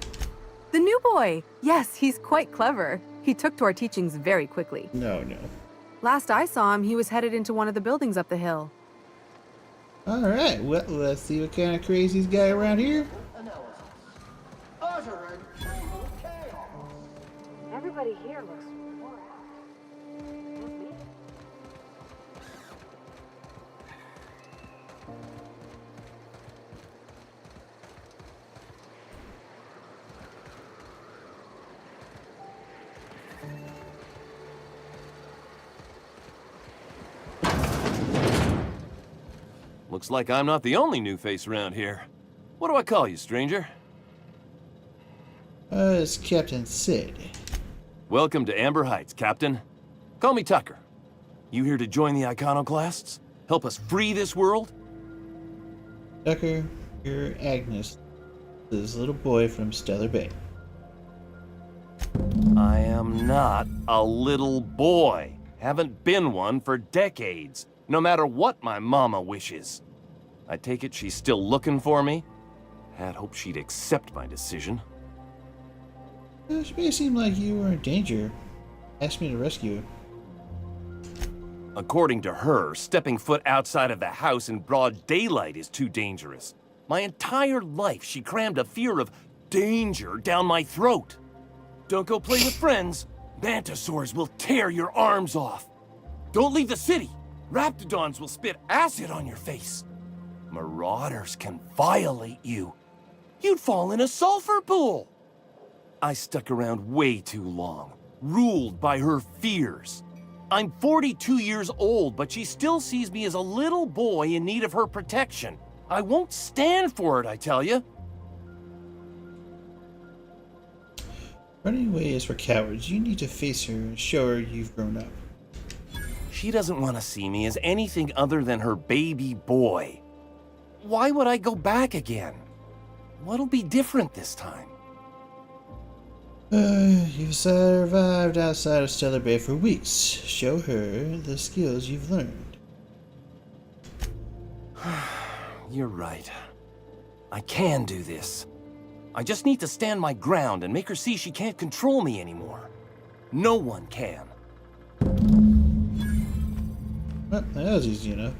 The new boy! Yes, he's quite clever. He took to our teachings very quickly. No. Last I saw him, he was headed into one of the buildings up the hill. Alright, well, let's see what kind of crazy's got around here. Everybody here looks Looks like I'm not the only new face around here. What do I call you, stranger? It's Captain Sid. Welcome to Amber Heights, Captain. Call me Tucker. You here to join the Iconoclasts? Help us free this world? Tucker, you're Agnes, this little boy from Stellar Bay. I am not a little boy. Haven't been one for decades, no matter what my mama wishes. I take it she's still looking for me? Had hoped she'd accept my decision. She made it seem like you were in danger. Asked me to rescue you. According to her, stepping foot outside of the house in broad daylight is too dangerous. My entire life, she crammed a fear of danger down my throat. Don't go play with friends. Mantisaurs will tear your arms off. Don't leave the city. Raptidons will spit acid on your face. Marauders can violate you. You'd fall in a sulfur pool. I stuck around way too long, ruled by her fears. I'm 42 years old, but she still sees me as a little boy in need of her protection. I won't stand for it, I tell you. Running away is for cowards. You need to face her and show her you've grown up. She doesn't want to see me as anything other than her baby boy. Why would I go back again? What'll be different this time? You've survived outside of Stellar Bay for weeks. Show her the skills you've learned. You're right. I can do this. I just need to stand my ground and make her see she can't control me anymore. No one can. Well, that was easy enough.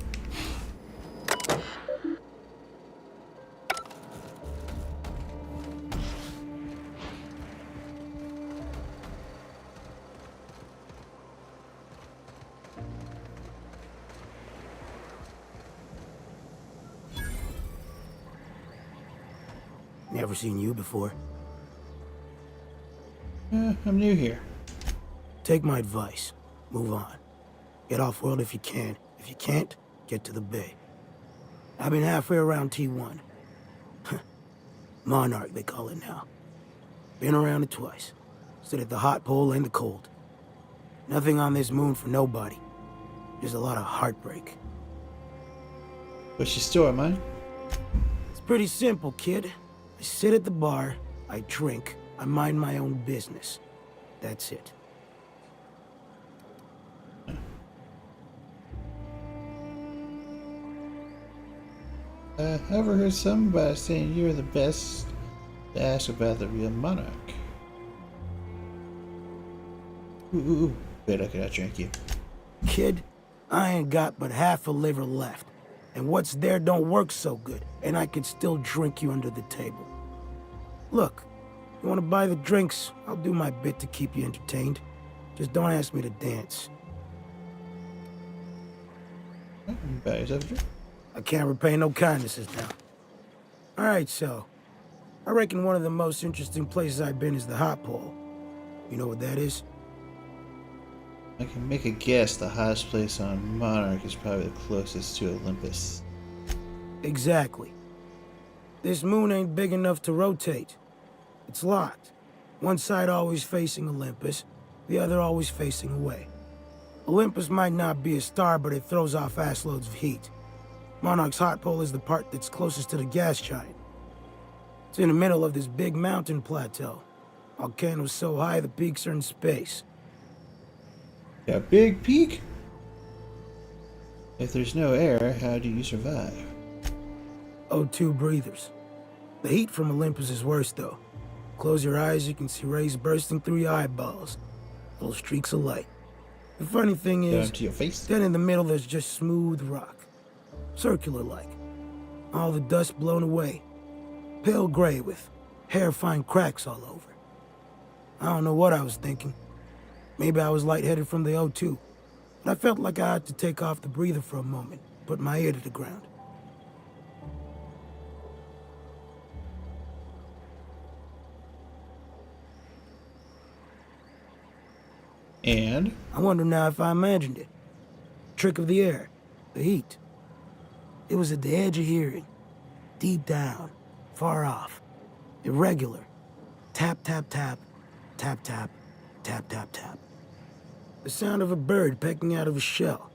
Never seen you before. I'm new here. Take my advice. Move on. Get off-world if you can. If you can't, get to the Bay. I've been halfway around T1. Monarch, they call it now. Been around it twice. Stood at the hot pole and the cold. Nothing on this moon for nobody. Just a lot of heartbreak. What's your story, man? It's pretty simple, kid. I sit at the bar, I drink, I mind my own business. That's it. I overheard somebody saying you're the best to ask about the real monarch. Ooh, bet I could outdrink you. Kid, I ain't got but half a liver left. And what's there don't work so good, and I can still drink you under the table. Look, you want to buy the drinks, I'll do my bit to keep you entertained. Just don't ask me to dance. Buy yourself a drink. I can't repay no kindnesses now. Alright, so, I reckon one of the most interesting places I've been is the Hot Pole. You know what that is? I can make a guess the hottest place on Monarch is probably the closest to Olympus. Exactly. This moon ain't big enough to rotate. It's locked. One side always facing Olympus, the other always facing away. Olympus might not be a star, but it throws off assloads of heat. Monarch's hot pole is the part that's closest to the gas giant. It's in the middle of this big mountain plateau. Volcanoes so high the peaks are in space. A big peak? If there's no air, how do you survive? O2 breathers. The heat from Olympus is worse, though. Close your eyes, you can see rays bursting through your eyeballs. Little streaks of light. The funny thing is, to your face? Then in the middle there's just smooth rock. Circular-like. All the dust blown away. Pale gray with hair-fine cracks all over. I don't know what I was thinking. Maybe I was lightheaded from the O2. But I felt like I had to take off the breather for a moment, put my ear to the ground. And? I wonder now if I imagined it. Trick of the air. The heat. It was at the edge of hearing. Deep down. Far off. Irregular. Tap, tap, tap. Tap, tap. Tap, tap, tap. The sound of a bird pecking out of a shell.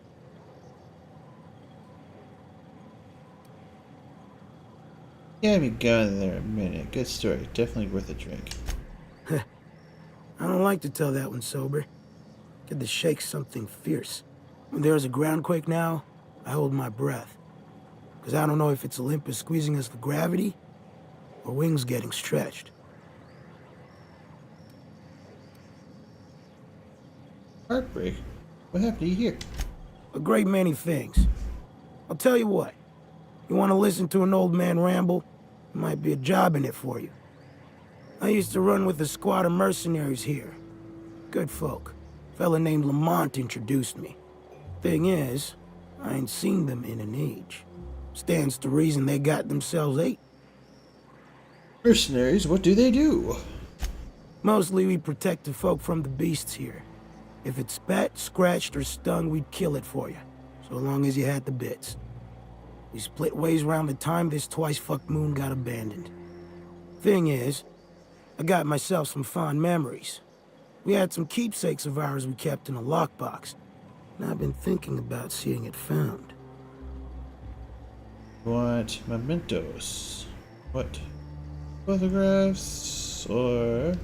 Yeah, me going there a minute. Good story. Definitely worth a drink. I don't like to tell that one sober. Get the shakes something fierce. When there's a groundquake now, I hold my breath. Because I don't know if it's Olympus squeezing us with gravity, or wings getting stretched. Heartbreak? What happened to you here? A great many things. I'll tell you what. You want to listen to an old man ramble? There might be a job in it for you. I used to run with a squad of mercenaries here. Good folk. A fella named Lamont introduced me. Thing is, I ain't seen them in an age. Stands to reason they got themselves ate. Mercenaries, what do they do? Mostly we protect the folk from the beasts here. If it spat, scratched, or stung, we'd kill it for you. So long as you had the bits. We split ways around the time this twice-fucked moon got abandoned. Thing is, I got myself some fond memories. We had some keepsakes of ours we kept in a lockbox. And I've been thinking about seeing it found. What mementos? What? Photographs? Or...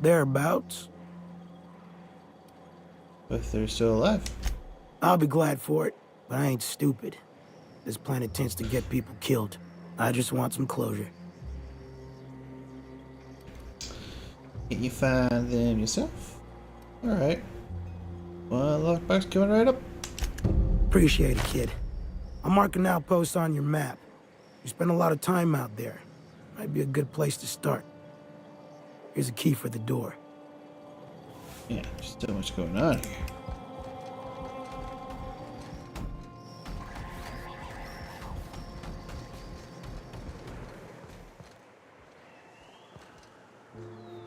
thereabouts. If they're still alive. I'll be glad for it, but I ain't stupid. This planet tends to get people killed. I just want some closure. Can you find them yourself? Alright. One lockbox coming right up. Appreciate it, kid. I'll mark an outpost on your map. You spend a lot of time out there. Might be a good place to start. Here's a key for the door. Yeah, there's so much going on here.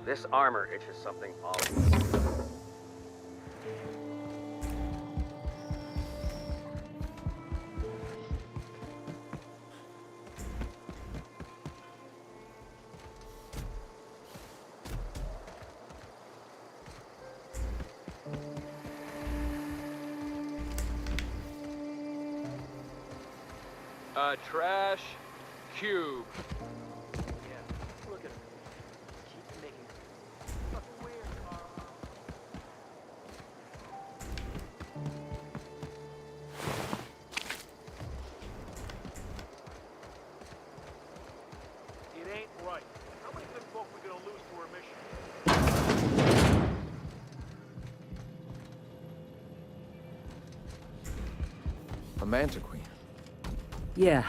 This armor itches something awful. A trash cube. Yeah, look at him. Keep making fucking weird, Carl. Mantiqueen. Yeah.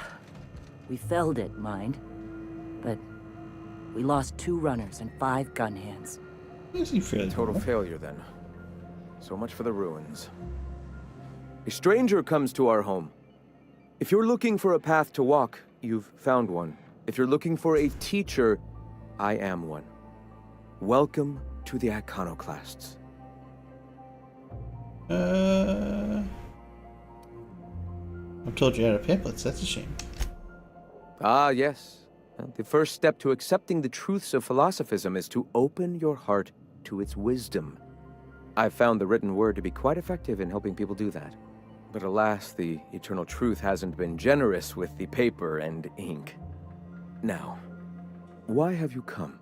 We felled it, mind. But we lost 2 runners and 5 gun hands. Total failure, then. So much for the ruins. A stranger comes to our home. If you're looking for a path to walk, you've found one. If you're looking for a teacher, I am one. Welcome to the Iconoclasts. I'm told you had a pamphlets. That's a shame. Ah, yes. The first step to accepting the truths of philosophism is to open your heart to its wisdom. I've found the written word to be quite effective in helping people do that. But alas, the eternal truth hasn't been generous with the paper and ink. Now, why have you come?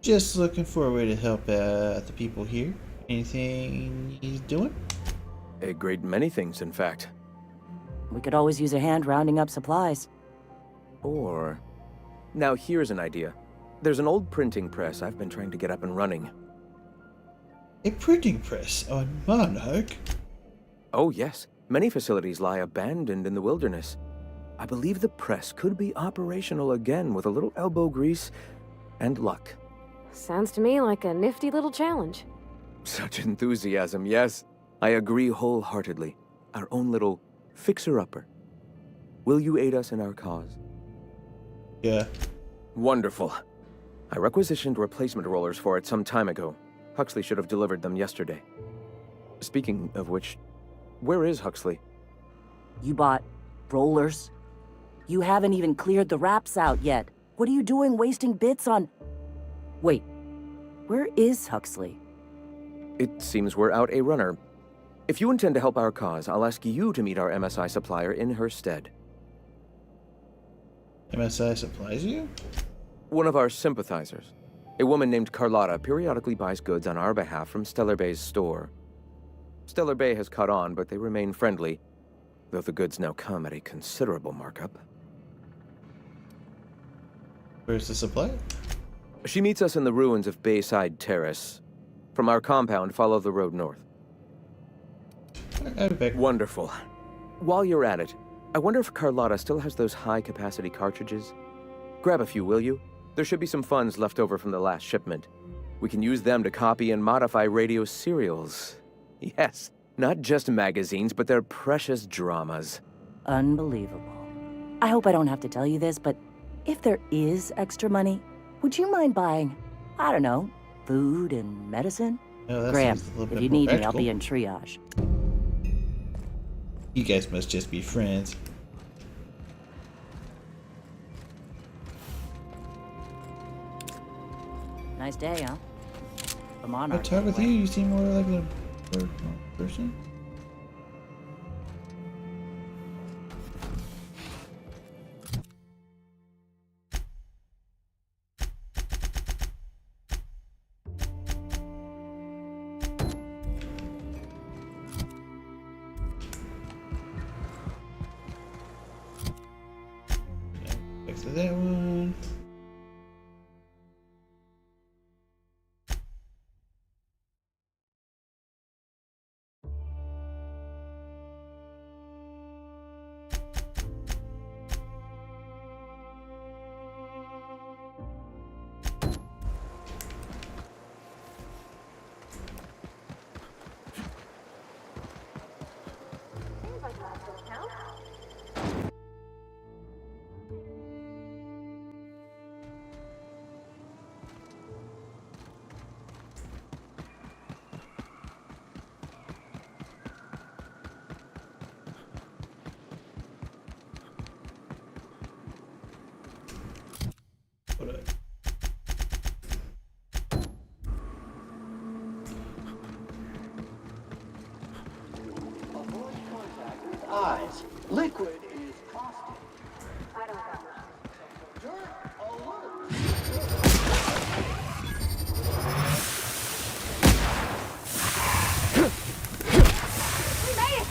Just looking for a way to help the people here. Anything he's doing? A great many things, in fact. We could always use a hand rounding up supplies. Or... Now here's an idea. There's an old printing press I've been trying to get up and running. A printing press on Monarch? Oh yes, many facilities lie abandoned in the wilderness. I believe the press could be operational again with a little elbow grease and luck. Sounds to me like a nifty little challenge. Such enthusiasm, yes. I agree wholeheartedly. Our own little fixer-upper. Will you aid us in our cause? Yeah. Wonderful. I requisitioned replacement rollers for it some time ago. Huxley should have delivered them yesterday. Speaking of which, where is Huxley? You bought rollers? You haven't even cleared the wraps out yet. What are you doing wasting bits on... Wait, where is Huxley? It seems we're out a runner. If you intend to help our cause, I'll ask you to meet our MSI supplier in her stead. MSI supplies you? One of our sympathizers. A woman named Carlotta periodically buys goods on our behalf from Stellar Bay's store. Stellar Bay has caught on, but they remain friendly, though the goods now come at a considerable markup. Where's the supply? She meets us in the ruins of Bayside Terrace. From our compound, follow the road north. I'll be back. Wonderful. While you're at it, I wonder if Carlotta still has those high-capacity cartridges? Grab a few, will you? There should be some funds left over from the last shipment. We can use them to copy and modify radio serials. Yes, not just magazines, but their precious dramas. Unbelievable. I hope I don't have to tell you this, but if there is extra money, would you mind buying, I don't know, food and medicine? No, Graham, if you need me, I'll be in triage. You guys must just be friends. Nice day, huh? The I Monarch. talk with you, you seem more like a bird person. Back to that one. Eyes. Liquid is caustic. I don't got much. Dirt alert. We made it!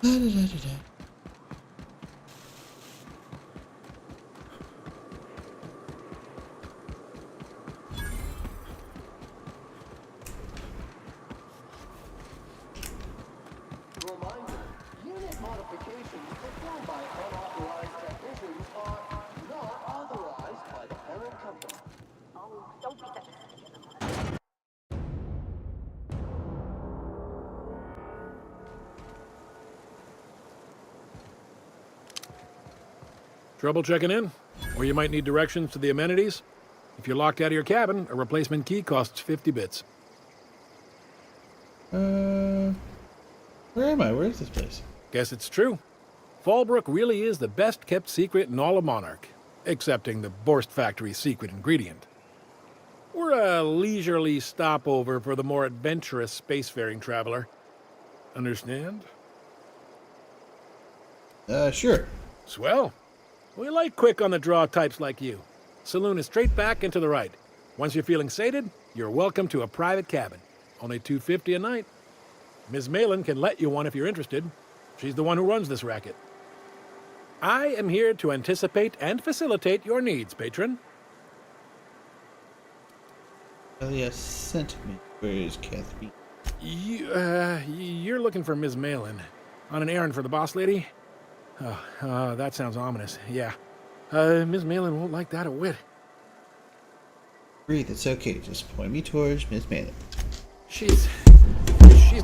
Reminder, unit modifications performed by unauthorized technicians are not authorized by the parent company. Oh, don't be such a... Trouble checking in? Or you might need directions to the amenities? If you're locked out of your cabin, a replacement key costs 50 bits. Where am I? Where is this place? Guess it's true. Fallbrook really is the best-kept secret in all of Monarch, excepting the Borst Factory's secret ingredient. We're a leisurely stopover for the more adventurous spacefaring traveler. Understand? Sure. Swell. We like quick-on-the-draw types like you. Saloon is straight back and to the right. Once you're feeling sated, you're welcome to a private cabin. Only $250 a night. Ms. Malin can let you one if you're interested. She's the one who runs this racket. I am here to anticipate and facilitate your needs, patron. Elia sent me. Where is Catherine? You're looking for Ms. Malin. On an errand for the boss lady? Oh, that sounds ominous. Yeah. Ms. Malin won't like that a whit. Breathe, it's okay. Just point me towards Miss Malin. She's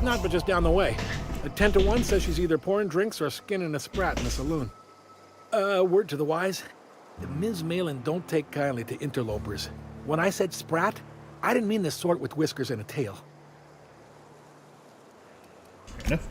not but just down the way. A 10 to 1 says she's either pouring drinks or skinning a sprat in the saloon. Word to the wise. Ms. Malin don't take kindly to interlopers. When I said sprat, I didn't mean the sort with whiskers and a tail. Fair enough.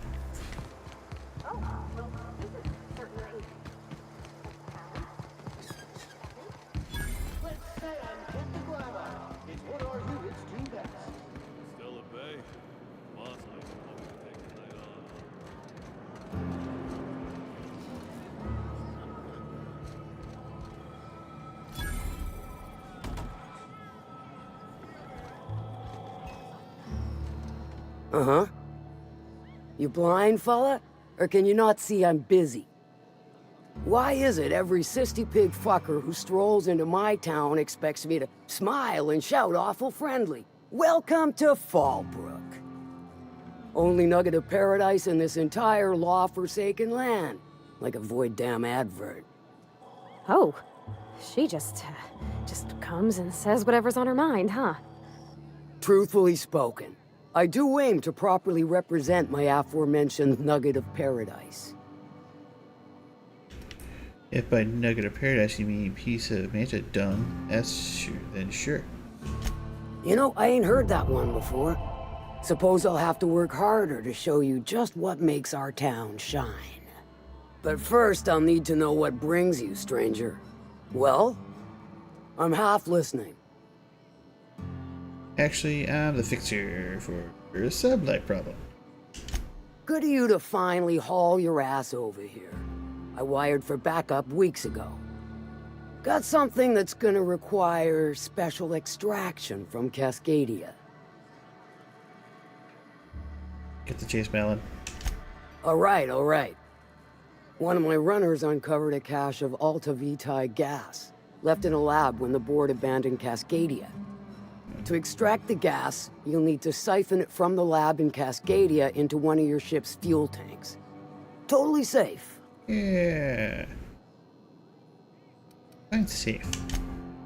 Uh-huh. You blind, fella? Or can you not see I'm busy? Why is it every sissy pig fucker who strolls into my town expects me to smile and shout awful friendly? Welcome to Fallbrook. Only nugget of paradise in this entire law-forsaken land. Like a void damn advert. Oh, she just comes and says whatever's on her mind, huh? Truthfully spoken, I do aim to properly represent my aforementioned nugget of paradise. If by nugget of paradise you mean piece of manta dung, then sure. You know, I ain't heard that one before. Suppose I'll have to work harder to show you just what makes our town shine. But first, I'll need to know what brings you, stranger. Well, I'm half listening. Actually, I'm the fixer for a sublight problem. Good of you to finally haul your ass over here. I wired for backup weeks ago. Got something that's gonna require special extraction from Cascadia. Get the chase, Malin. All right. One of my runners uncovered a cache of Alta Vitae gas, left in a lab when the board abandoned Cascadia. To extract the gas, you'll need to siphon it from the lab in Cascadia into one of your ship's fuel tanks. Totally safe. Yeah. Fine, safe.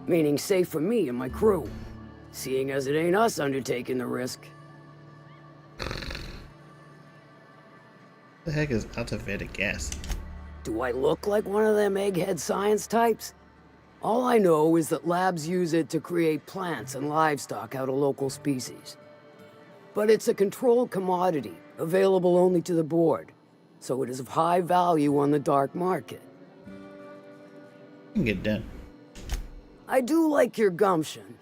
Meaning safe for me and my crew, seeing as it ain't us undertaking the risk. The heck is Alta-Vita gas? Do I look like one of them egghead science types? All I know is that labs use it to create plants and livestock out of local species. But it's a controlled commodity, available only to the board, so it is of high value on the dark market. You can get done. I do like your gumption,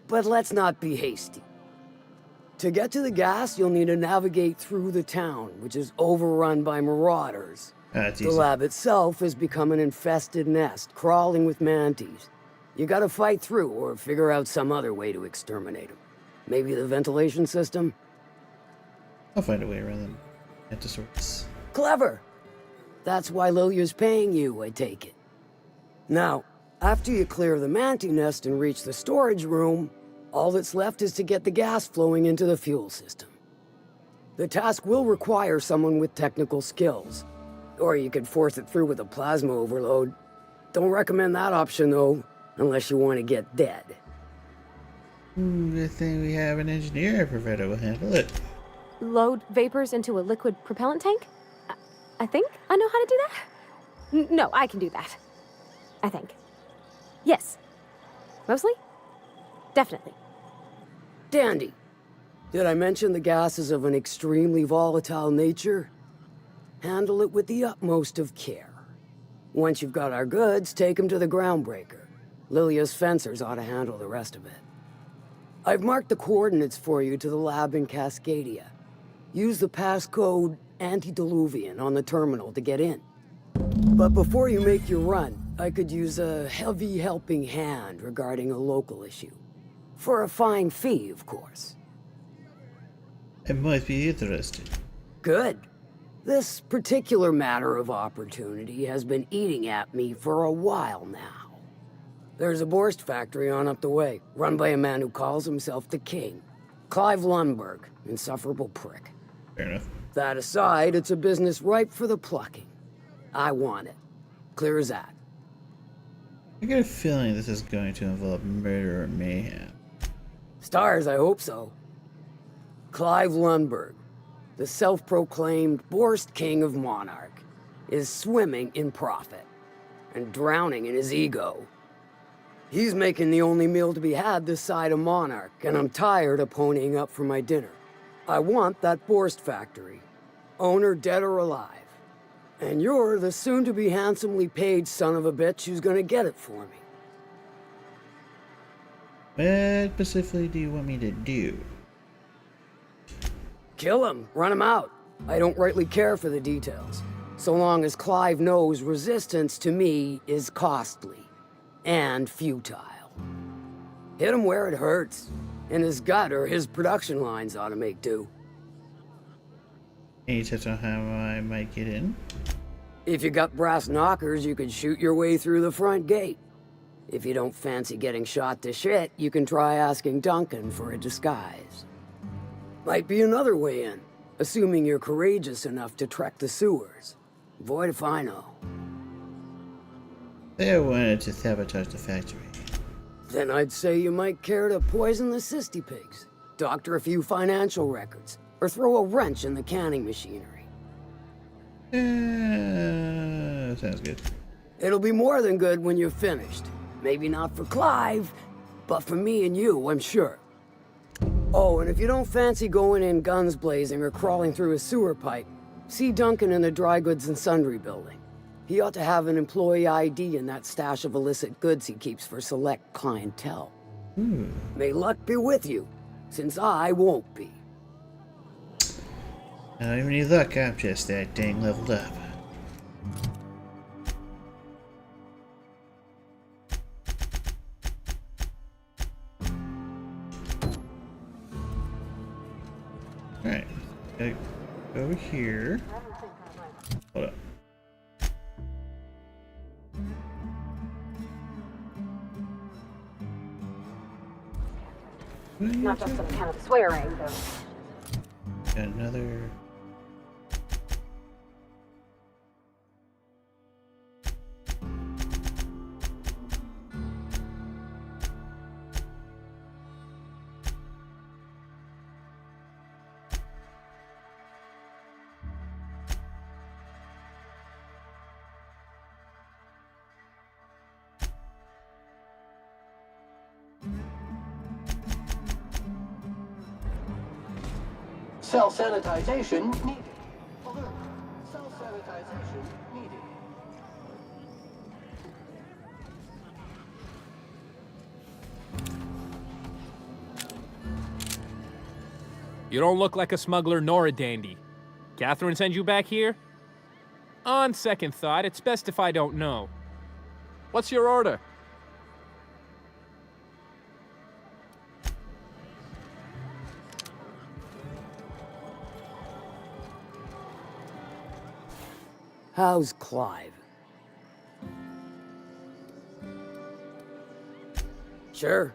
but let's not be hasty. To get to the gas, you'll need to navigate through the town, which is overrun by marauders. That's The easy. lab itself has become an infested nest, crawling with manties. You gotta fight through or figure out some other way to exterminate them. Maybe the ventilation system? I'll find a way around them. Antisorts. Clever. That's why Lilia's paying you, I take it. Now, after you clear the manti nest and reach the storage room, all that's left is to get the gas flowing into the fuel system. The task will require someone with technical skills. Or you could force it through with a plasma overload. Don't recommend that option, though, unless you want to get dead. Good thing we have an engineer. Perfetto will handle it. Load vapors into a liquid propellant tank? I think I know how to do that. No, I can do that. I think. Yes. Mostly? Definitely. Dandy. Did I mention the gas is of an extremely volatile nature? Handle it with the utmost of care. Once you've got our goods, take them to the groundbreaker. Lilia's fencers ought to handle the rest of it. I've marked the coordinates for you to the lab in Cascadia. Use the passcode Antediluvian on the terminal to get in. But before you make your run, I could use a heavy helping hand regarding a local issue. For a fine fee, of course. I might be interested. Good. This particular matter of opportunity has been eating at me for a while now. There's a Borst factory on up the way, run by a man who calls himself the King. Clive Lundberg, insufferable prick. Fair enough. That aside, it's a business ripe for the plucking. I want it. Clear as that. I get a feeling this is going to involve murder or mayhem. Stars, I hope so. Clive Lundberg, the self-proclaimed Borst King of Monarch, is swimming in profit and drowning in his ego. He's making the only meal to be had this side of Monarch, and I'm tired of ponying up for my dinner. I want that Borst factory, owner dead or alive. And you're the soon-to-be handsomely paid son of a bitch who's gonna get it for me. What specifically do you want me to do? Kill him, run him out. I don't rightly care for the details, so long as Clive knows resistance to me is costly and futile. Hit him where it hurts. In his gut or his production lines ought to make do. Any tips on how I might get in? If you got brass knockers, you could shoot your way through the front gate. If you don't fancy getting shot to shit, you can try asking Duncan for a disguise. Might be another way in, assuming you're courageous enough to trek the sewers. Void if I know. They wanted to sabotage the factory. Then I'd say you might care to poison the cysty pigs, doctor a few financial records, or throw a wrench in the canning machinery. Sounds good. It'll be more than good when you're finished. Maybe not for Clive, but for me and you, I'm sure. Oh, and if you don't fancy going in guns blazing or crawling through a sewer pipe, see Duncan in the Dry Goods and Sundry building. He ought to have an employee ID in that stash of illicit goods he keeps for select clientele. May luck be with you, since I won't be. I don't even need luck, I'm just that dang leveled up. Alright, gotta go over here. Hold up. Not just some kind of swearing, though. Got another. Self-sanitization needed. Alert. Self-sanitization needed. You don't look like a smuggler nor a dandy. Catherine sends you back here? On second thought, it's best if I don't know. What's your order? How's Clive? Sure.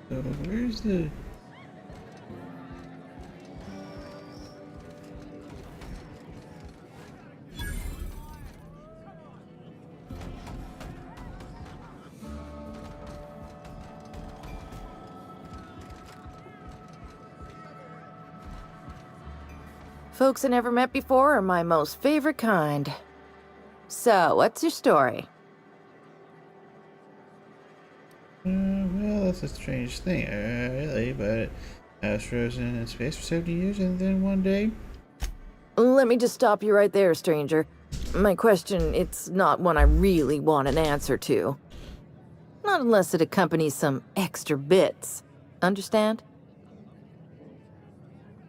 So where's the... Folks I never met before are my most favorite kind. So, what's your story? Well, that's a strange thing, really, but I was frozen in space for 70 years, and then one day... Let me just stop you right there, stranger. My question, it's not one I really want an answer to. Not unless it accompanies some extra bits. Understand?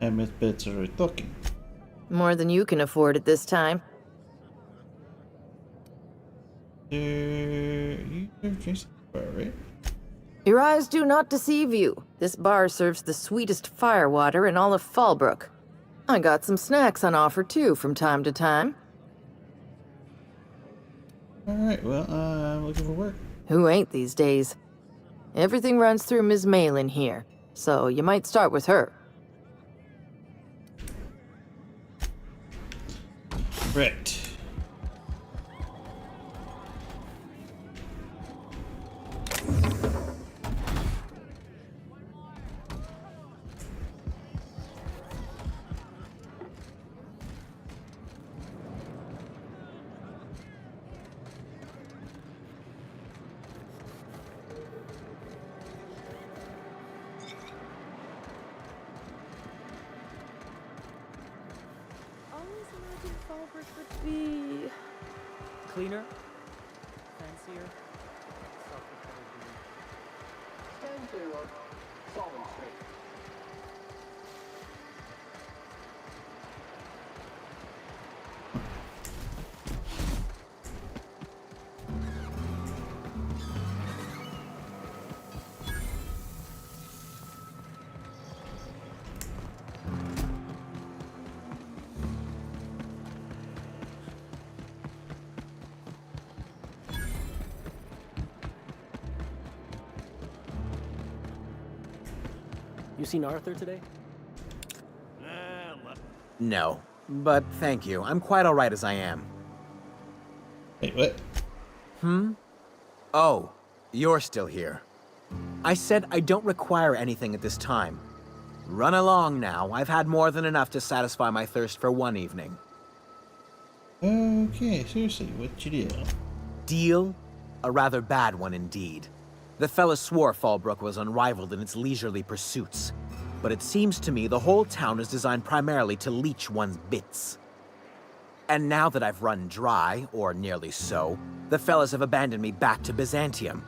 And with bits are we talking? More than you can afford at this time. You have drinks bar, right? Your eyes do not deceive you. This bar serves the sweetest firewater in all of Fallbrook. I got some snacks on offer too from time to time. Alright, well, I'm looking for work. Who ain't these days? Everything runs through Ms. Malin here, so you might start with her. Right. Would be cleaner, fancier, Stand clear of Solid Street. You seen Arthur today? No, but thank you. I'm quite alright as I am. Wait, what? Oh, you're still here. I said I don't require anything at this time. Run along now. I've had more than enough to satisfy my thirst for one evening. Okay, seriously, what'd you do? Deal? A rather bad one indeed. The fella swore Fallbrook was unrivaled in its leisurely pursuits, but it seems to me the whole town is designed primarily to leech one's bits. And now that I've run dry, or nearly so, the fellas have abandoned me back to Byzantium.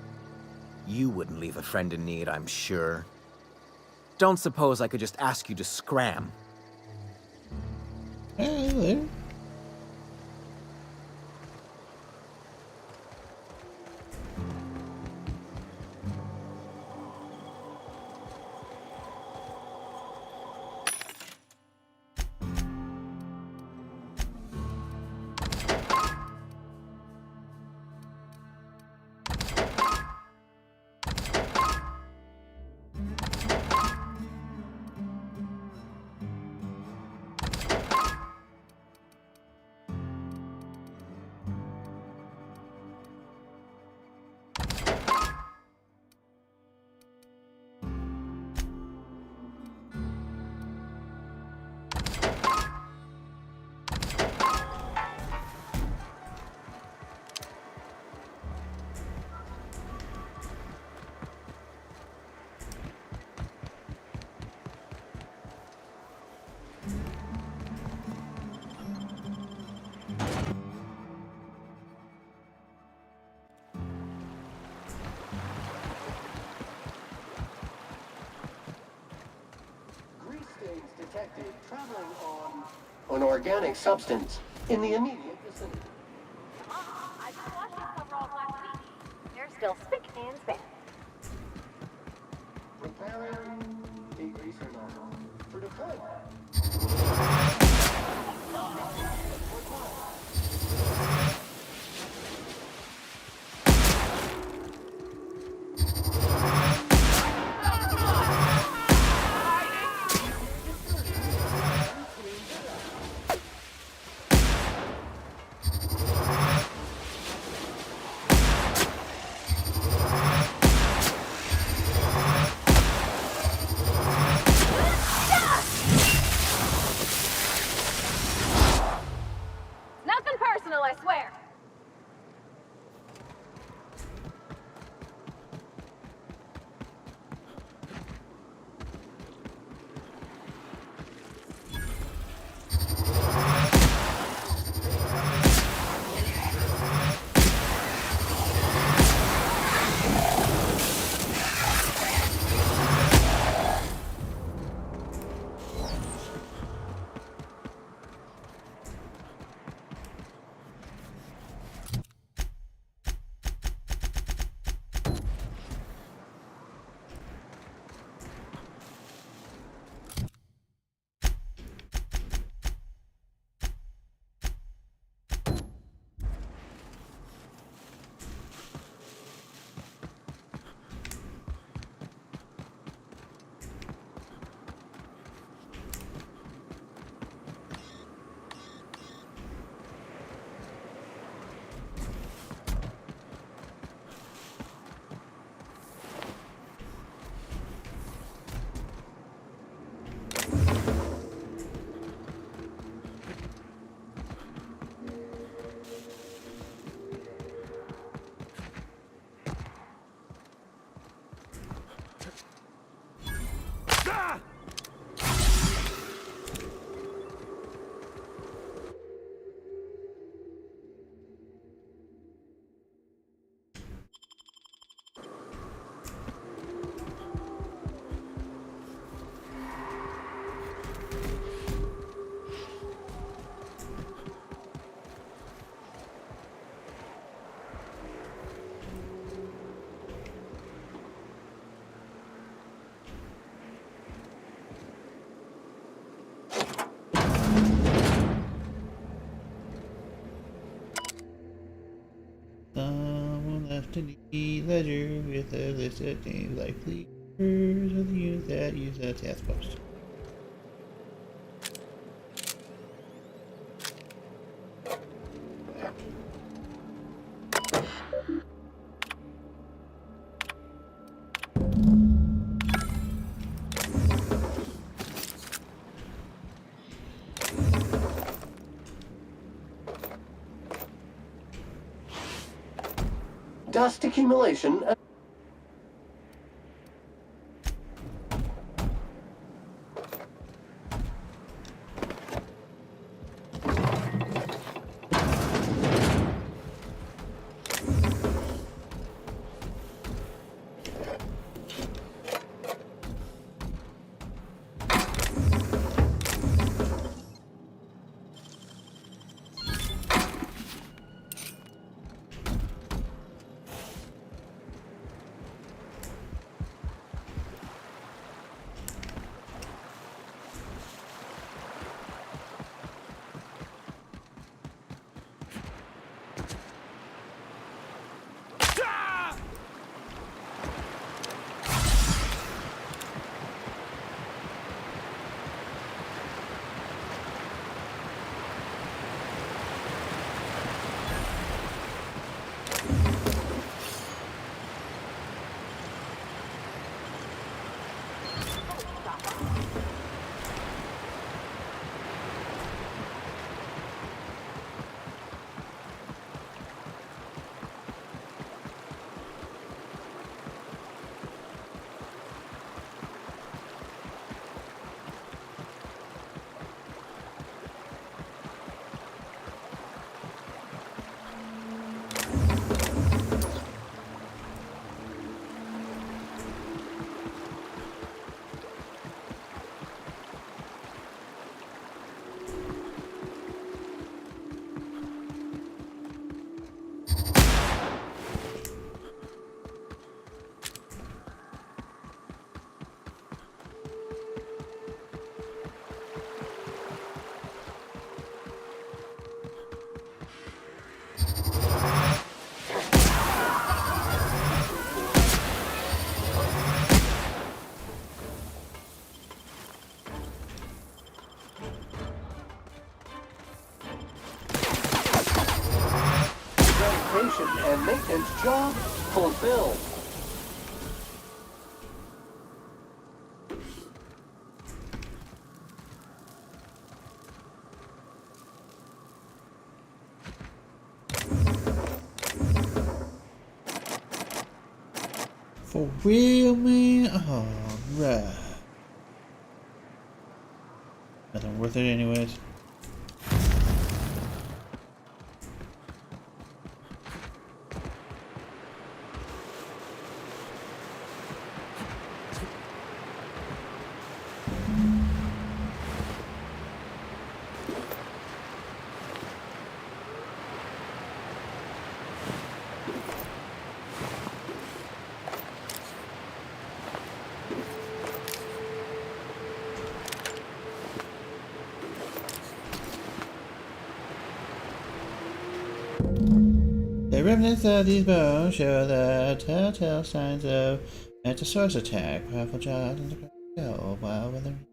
You wouldn't leave a friend in need, I'm sure. Don't suppose I could just ask you to scram? Hello. traveling on an organic substance in the immediate vicinity. I just watched these coveralls last week. They're still spick and span. Preparing degreaser nozzle for deployment. Nothing personal, I swear. Someone left an e-ledger with a list of names like leaders of the units that use the task post. Dust accumulation. Job fulfilled. For real, man? Alright. Nothing worth it anyways. The remnants of these bones show the telltale signs of Metasaurus attack. Powerful jaws and the shell, while weathering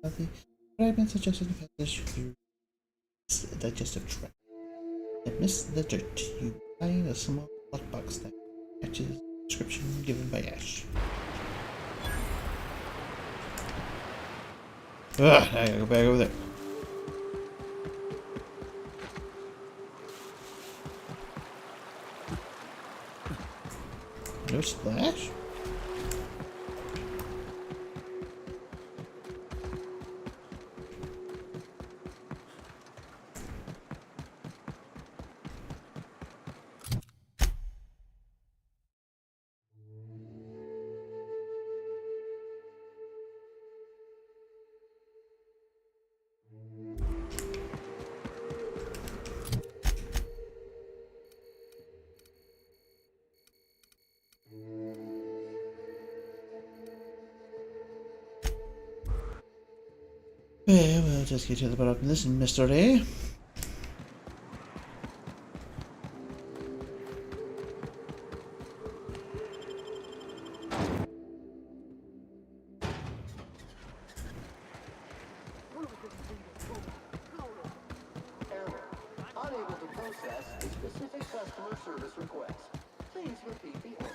healthy fragments suggested the passage through the digestive tract. Amidst the dirt, you find a small lockbox that matches the description given by Ash. Ugh, now I gotta go back over there. No splash? Okay, we'll just get to the bottom of this mystery. Unable to process a specific customer service request. Please repeat the order.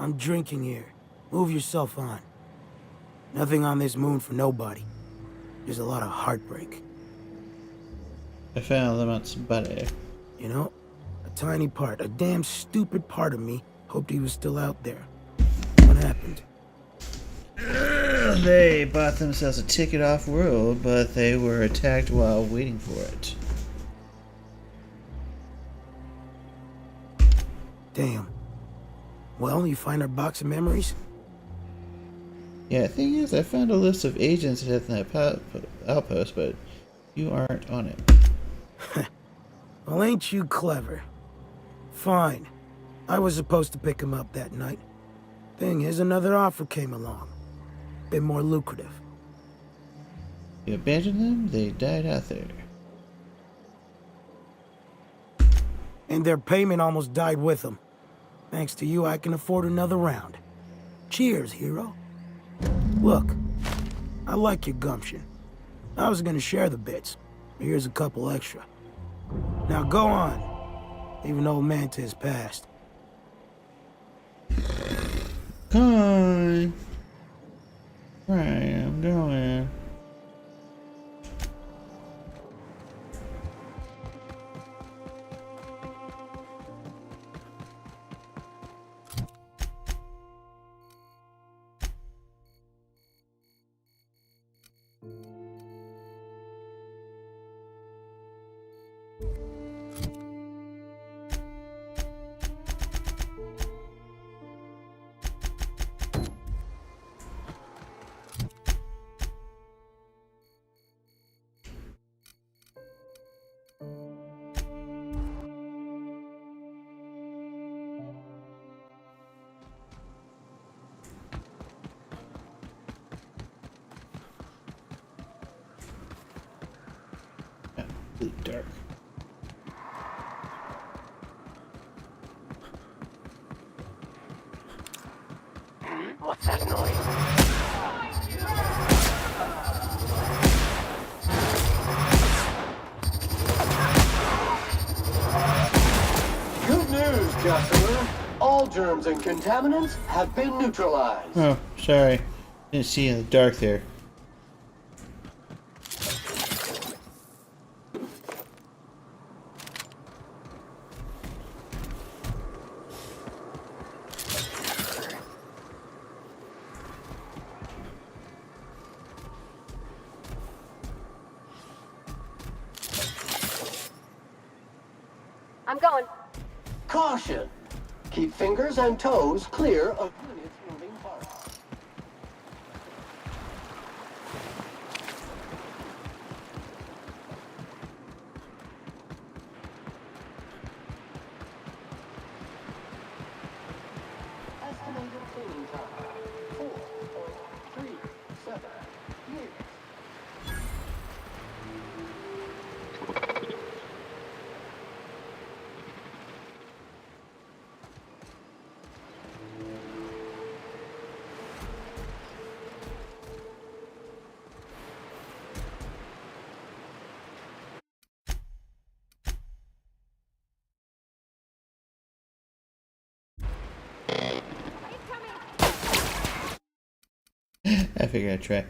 I'm drinking here. Move yourself on. Nothing on this moon for nobody. There's a lot of heartbreak. I found them at somebody. You know, a tiny part, a damn stupid part of me hoped he was still out there. What happened? They bought themselves a ticket off-world, but they were attacked while waiting for it. Damn. Well, you find our box of memories? Yeah, the thing is, I found a list of agents at that outpost, but you aren't on it. Well, ain't you clever? Fine. I was supposed to pick him up that night. Thing is, another offer came along. Bit more lucrative. You abandoned them, they died out there. And their payment almost died with them. Thanks to you, I can afford another round. Cheers, hero. Look, I like your gumption. I was gonna share the bits, but here's a couple extra. Now go on. Even old Mantis passed. Come on. Right, I'm going. Dark. What's that noise? Customer, all germs and contaminants have been neutralized. Oh, sorry. Didn't see in the dark there. I'm going. Caution! Keep fingers and toes clear of units moving parts. Estimated cleaning time, 4.37 years. I figured I'd try.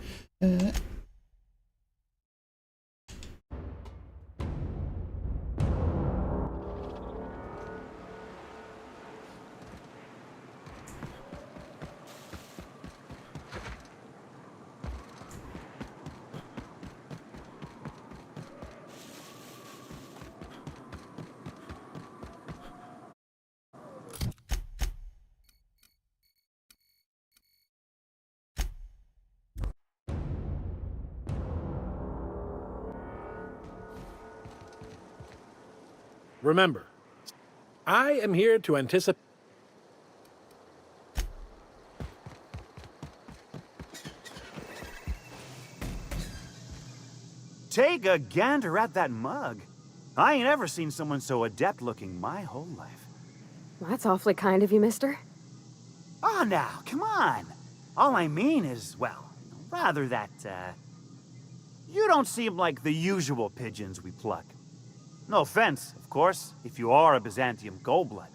Remember, I am here to anticipate. Take a gander at that mug. I ain't ever seen someone so adept looking my whole life. Well, that's awfully kind of you, mister. Oh, now, come on. All I mean is, well, rather that, you don't seem like the usual pigeons we pluck. No offense, of course, if you are a Byzantium Goldblood.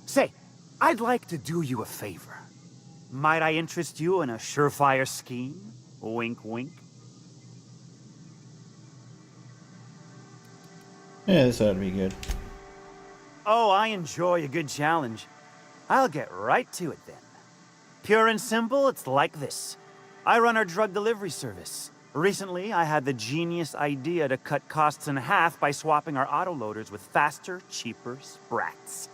Say, I'd like to do you a favor. Might I interest you in a surefire scheme? Wink, wink. Yeah, this ought to be good. Oh, I enjoy a good challenge. I'll get right to it then. Pure and simple, it's like this. I run our drug delivery service. Recently, I had the genius idea to cut costs in half by swapping our autoloaders with faster, cheaper sprats.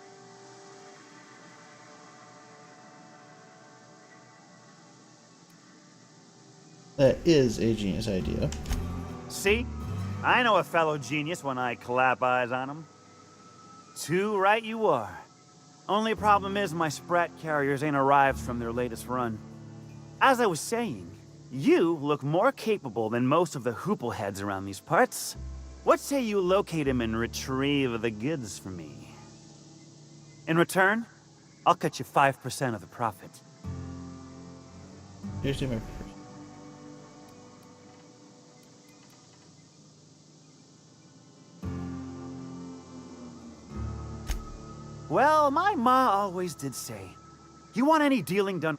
That is a genius idea. See? I know a fellow genius when I clap eyes on him. Too right you are. Only problem is my sprat carriers ain't arrived from their latest run. As I was saying, you look more capable than most of the hoople heads around these parts. What say you locate him and retrieve the goods for me? In return, I'll cut you 5% of the profit. Here's my Well, my ma always did say, you want any dealing done?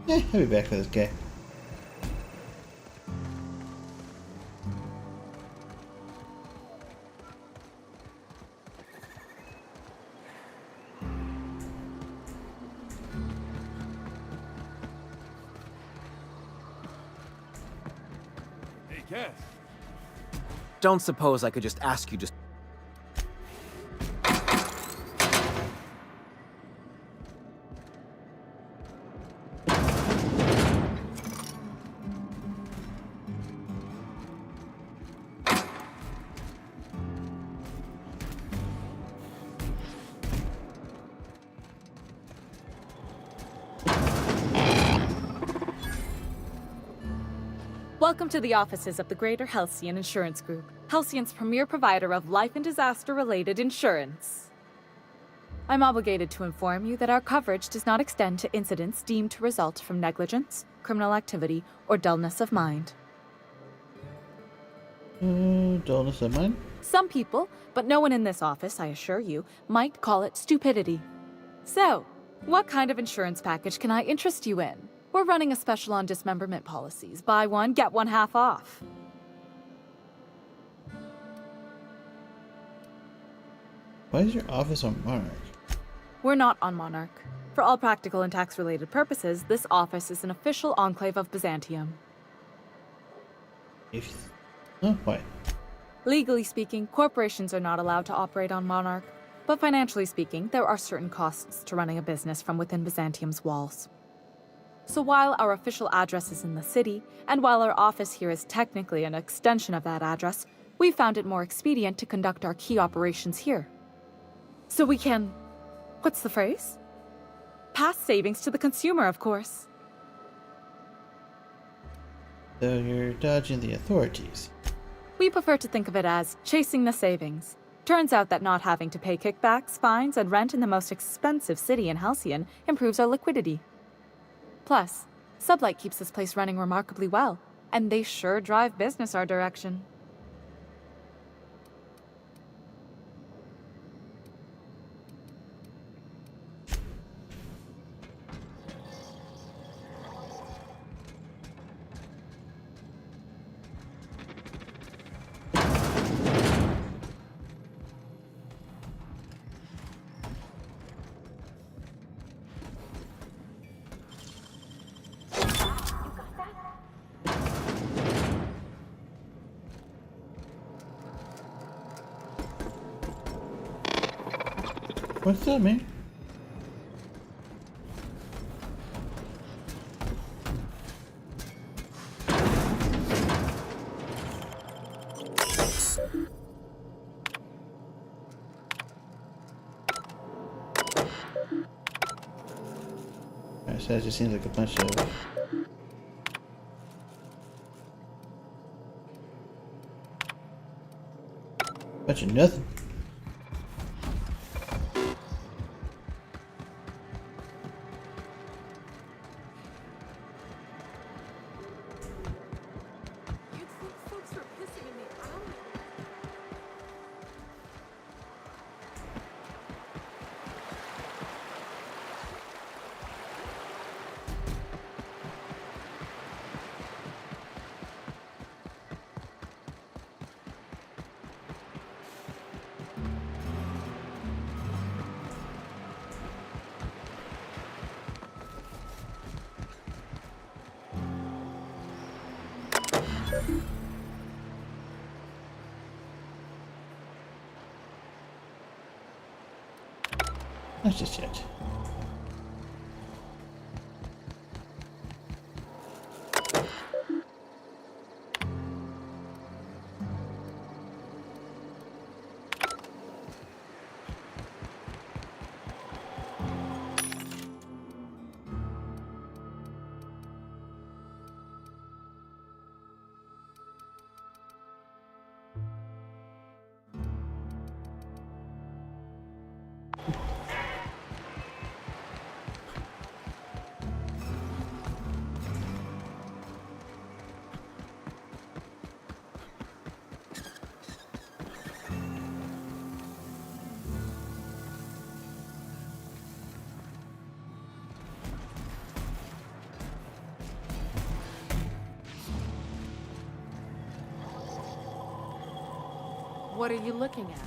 I'll be back for this guy. guess. Don't suppose I could just ask you to... Welcome to the offices of the Greater Halcyon Insurance Group, Halcyon's premier provider of life and disaster-related insurance. I'm obligated to inform you that our coverage does not extend to incidents deemed to result from negligence, criminal activity, or dullness of mind. Dullness of mind? Some people, but no one in this office, I assure you, might call it stupidity. So, what kind of insurance package can I interest you in? We're running a special on dismemberment policies. Buy one, get one half off. Why is your office on Monarch? We're not on Monarch. For all practical and tax-related purposes, this office is an official enclave of Byzantium. Why? Legally speaking, corporations are not allowed to operate on Monarch. But financially speaking, there are certain costs to running a business from within Byzantium's walls. So while our official address is in the city, and while our office here is technically an extension of that address, we found it more expedient to conduct our key operations here. So we can... what's the phrase? Pass savings to the consumer, of course. So you're dodging the authorities. We prefer to think of it as chasing the savings. Turns out that not having to pay kickbacks, fines, and rent in the most expensive city in Halcyon improves our liquidity. Plus, Sublight keeps this place running remarkably well, and they sure drive business our direction. What's that, man? So that just seems like a bunch of nothing. Not just yet. What are you looking at?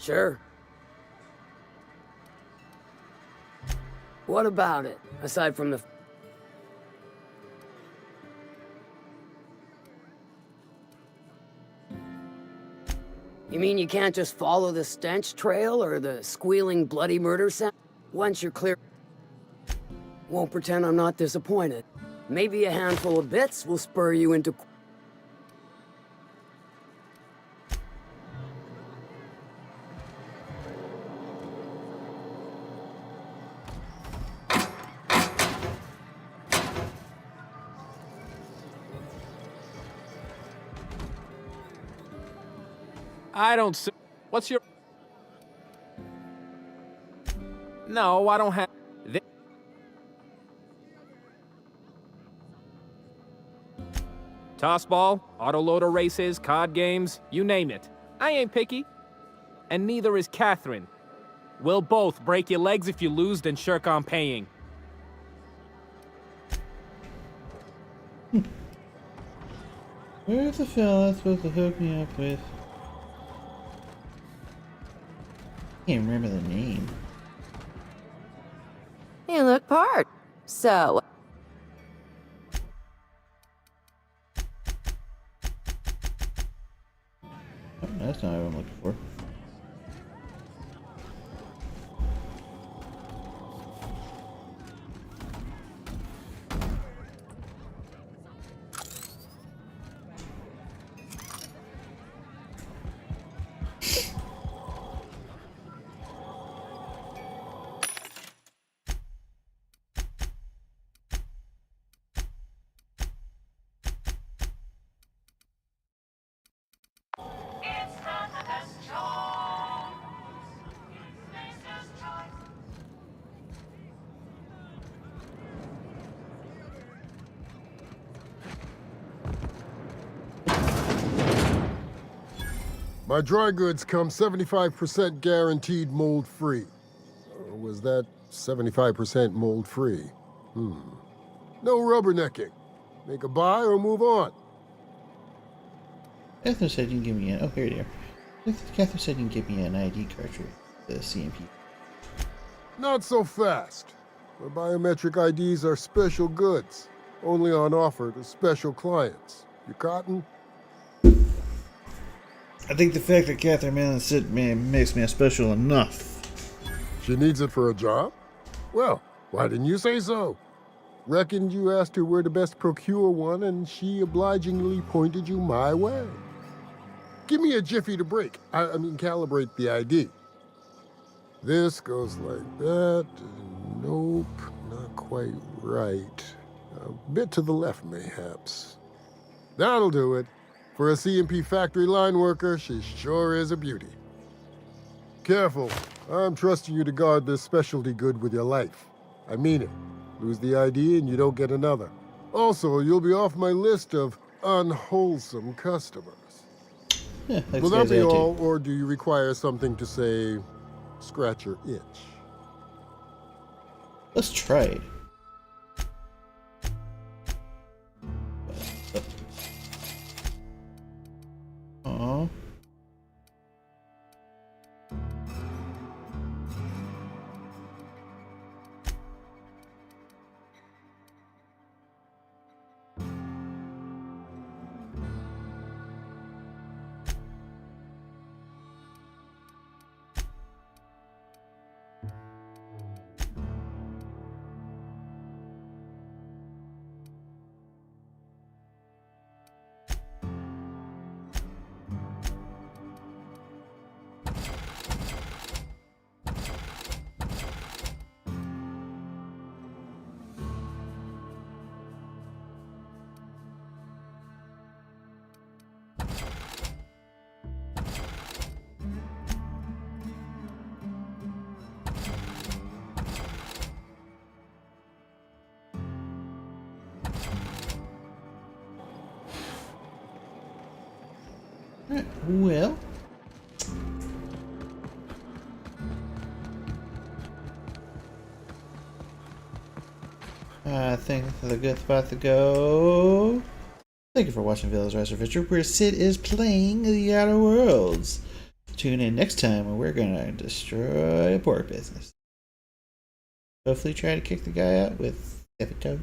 Sure. What about it, aside from the... You mean you can't just follow the stench trail or the squealing bloody murder sound? Once you're clear... Won't pretend I'm not disappointed. Maybe a handful of bits will spur you into... I don't see. What's your. No, I don't have. Tossball, autoloader races, card games, you name it. I ain't picky. And neither is Catherine. We'll both break your legs if you lose, then shirk on paying. Where's the fella supposed to hook me up with? I can't remember the name. You look part. So, Oh, that's not what I'm looking for. My dry goods come 75% guaranteed mold-free. Or was that 75% mold-free? No rubbernecking. Make a buy or move on. Catherine said you can give me an... Oh, here you are. Catherine said you can give me an ID card for the CMP. Not so fast. My biometric IDs are special goods. Only on offer to special clients. You cotton? I think the fact that Catherine Malin said makes me special enough. She needs it for a job? Well, why didn't you say so? Reckoned you asked her where to best procure one, and she obligingly pointed you my way. Give me a jiffy to break. I mean, calibrate the ID. This goes like that. Nope, not quite right. A bit to the left, mayhaps. That'll do it. For a CMP factory line worker, she sure is a beauty. Careful. I'm trusting you to guard this specialty good with your life. I mean it. Lose the ID and you don't get another. Also, you'll be off my list of unwholesome customers. Yeah, Will that be all, or do you require something to say, scratch your itch? Let's try it. Aww. Alright, well. I think that's a good spot to go. Thank you for watching Village Rise Adventure, where Sid is playing the Outer Worlds. Tune in next time when we're gonna destroy a pork business. Hopefully try to kick the guy out with Epic Toad.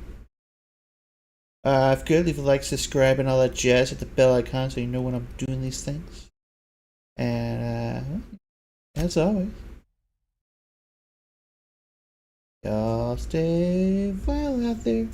If good, leave a like, subscribe, and all that jazz. Hit the bell icon so you know when I'm doing these things. And as always, y'all stay well out there.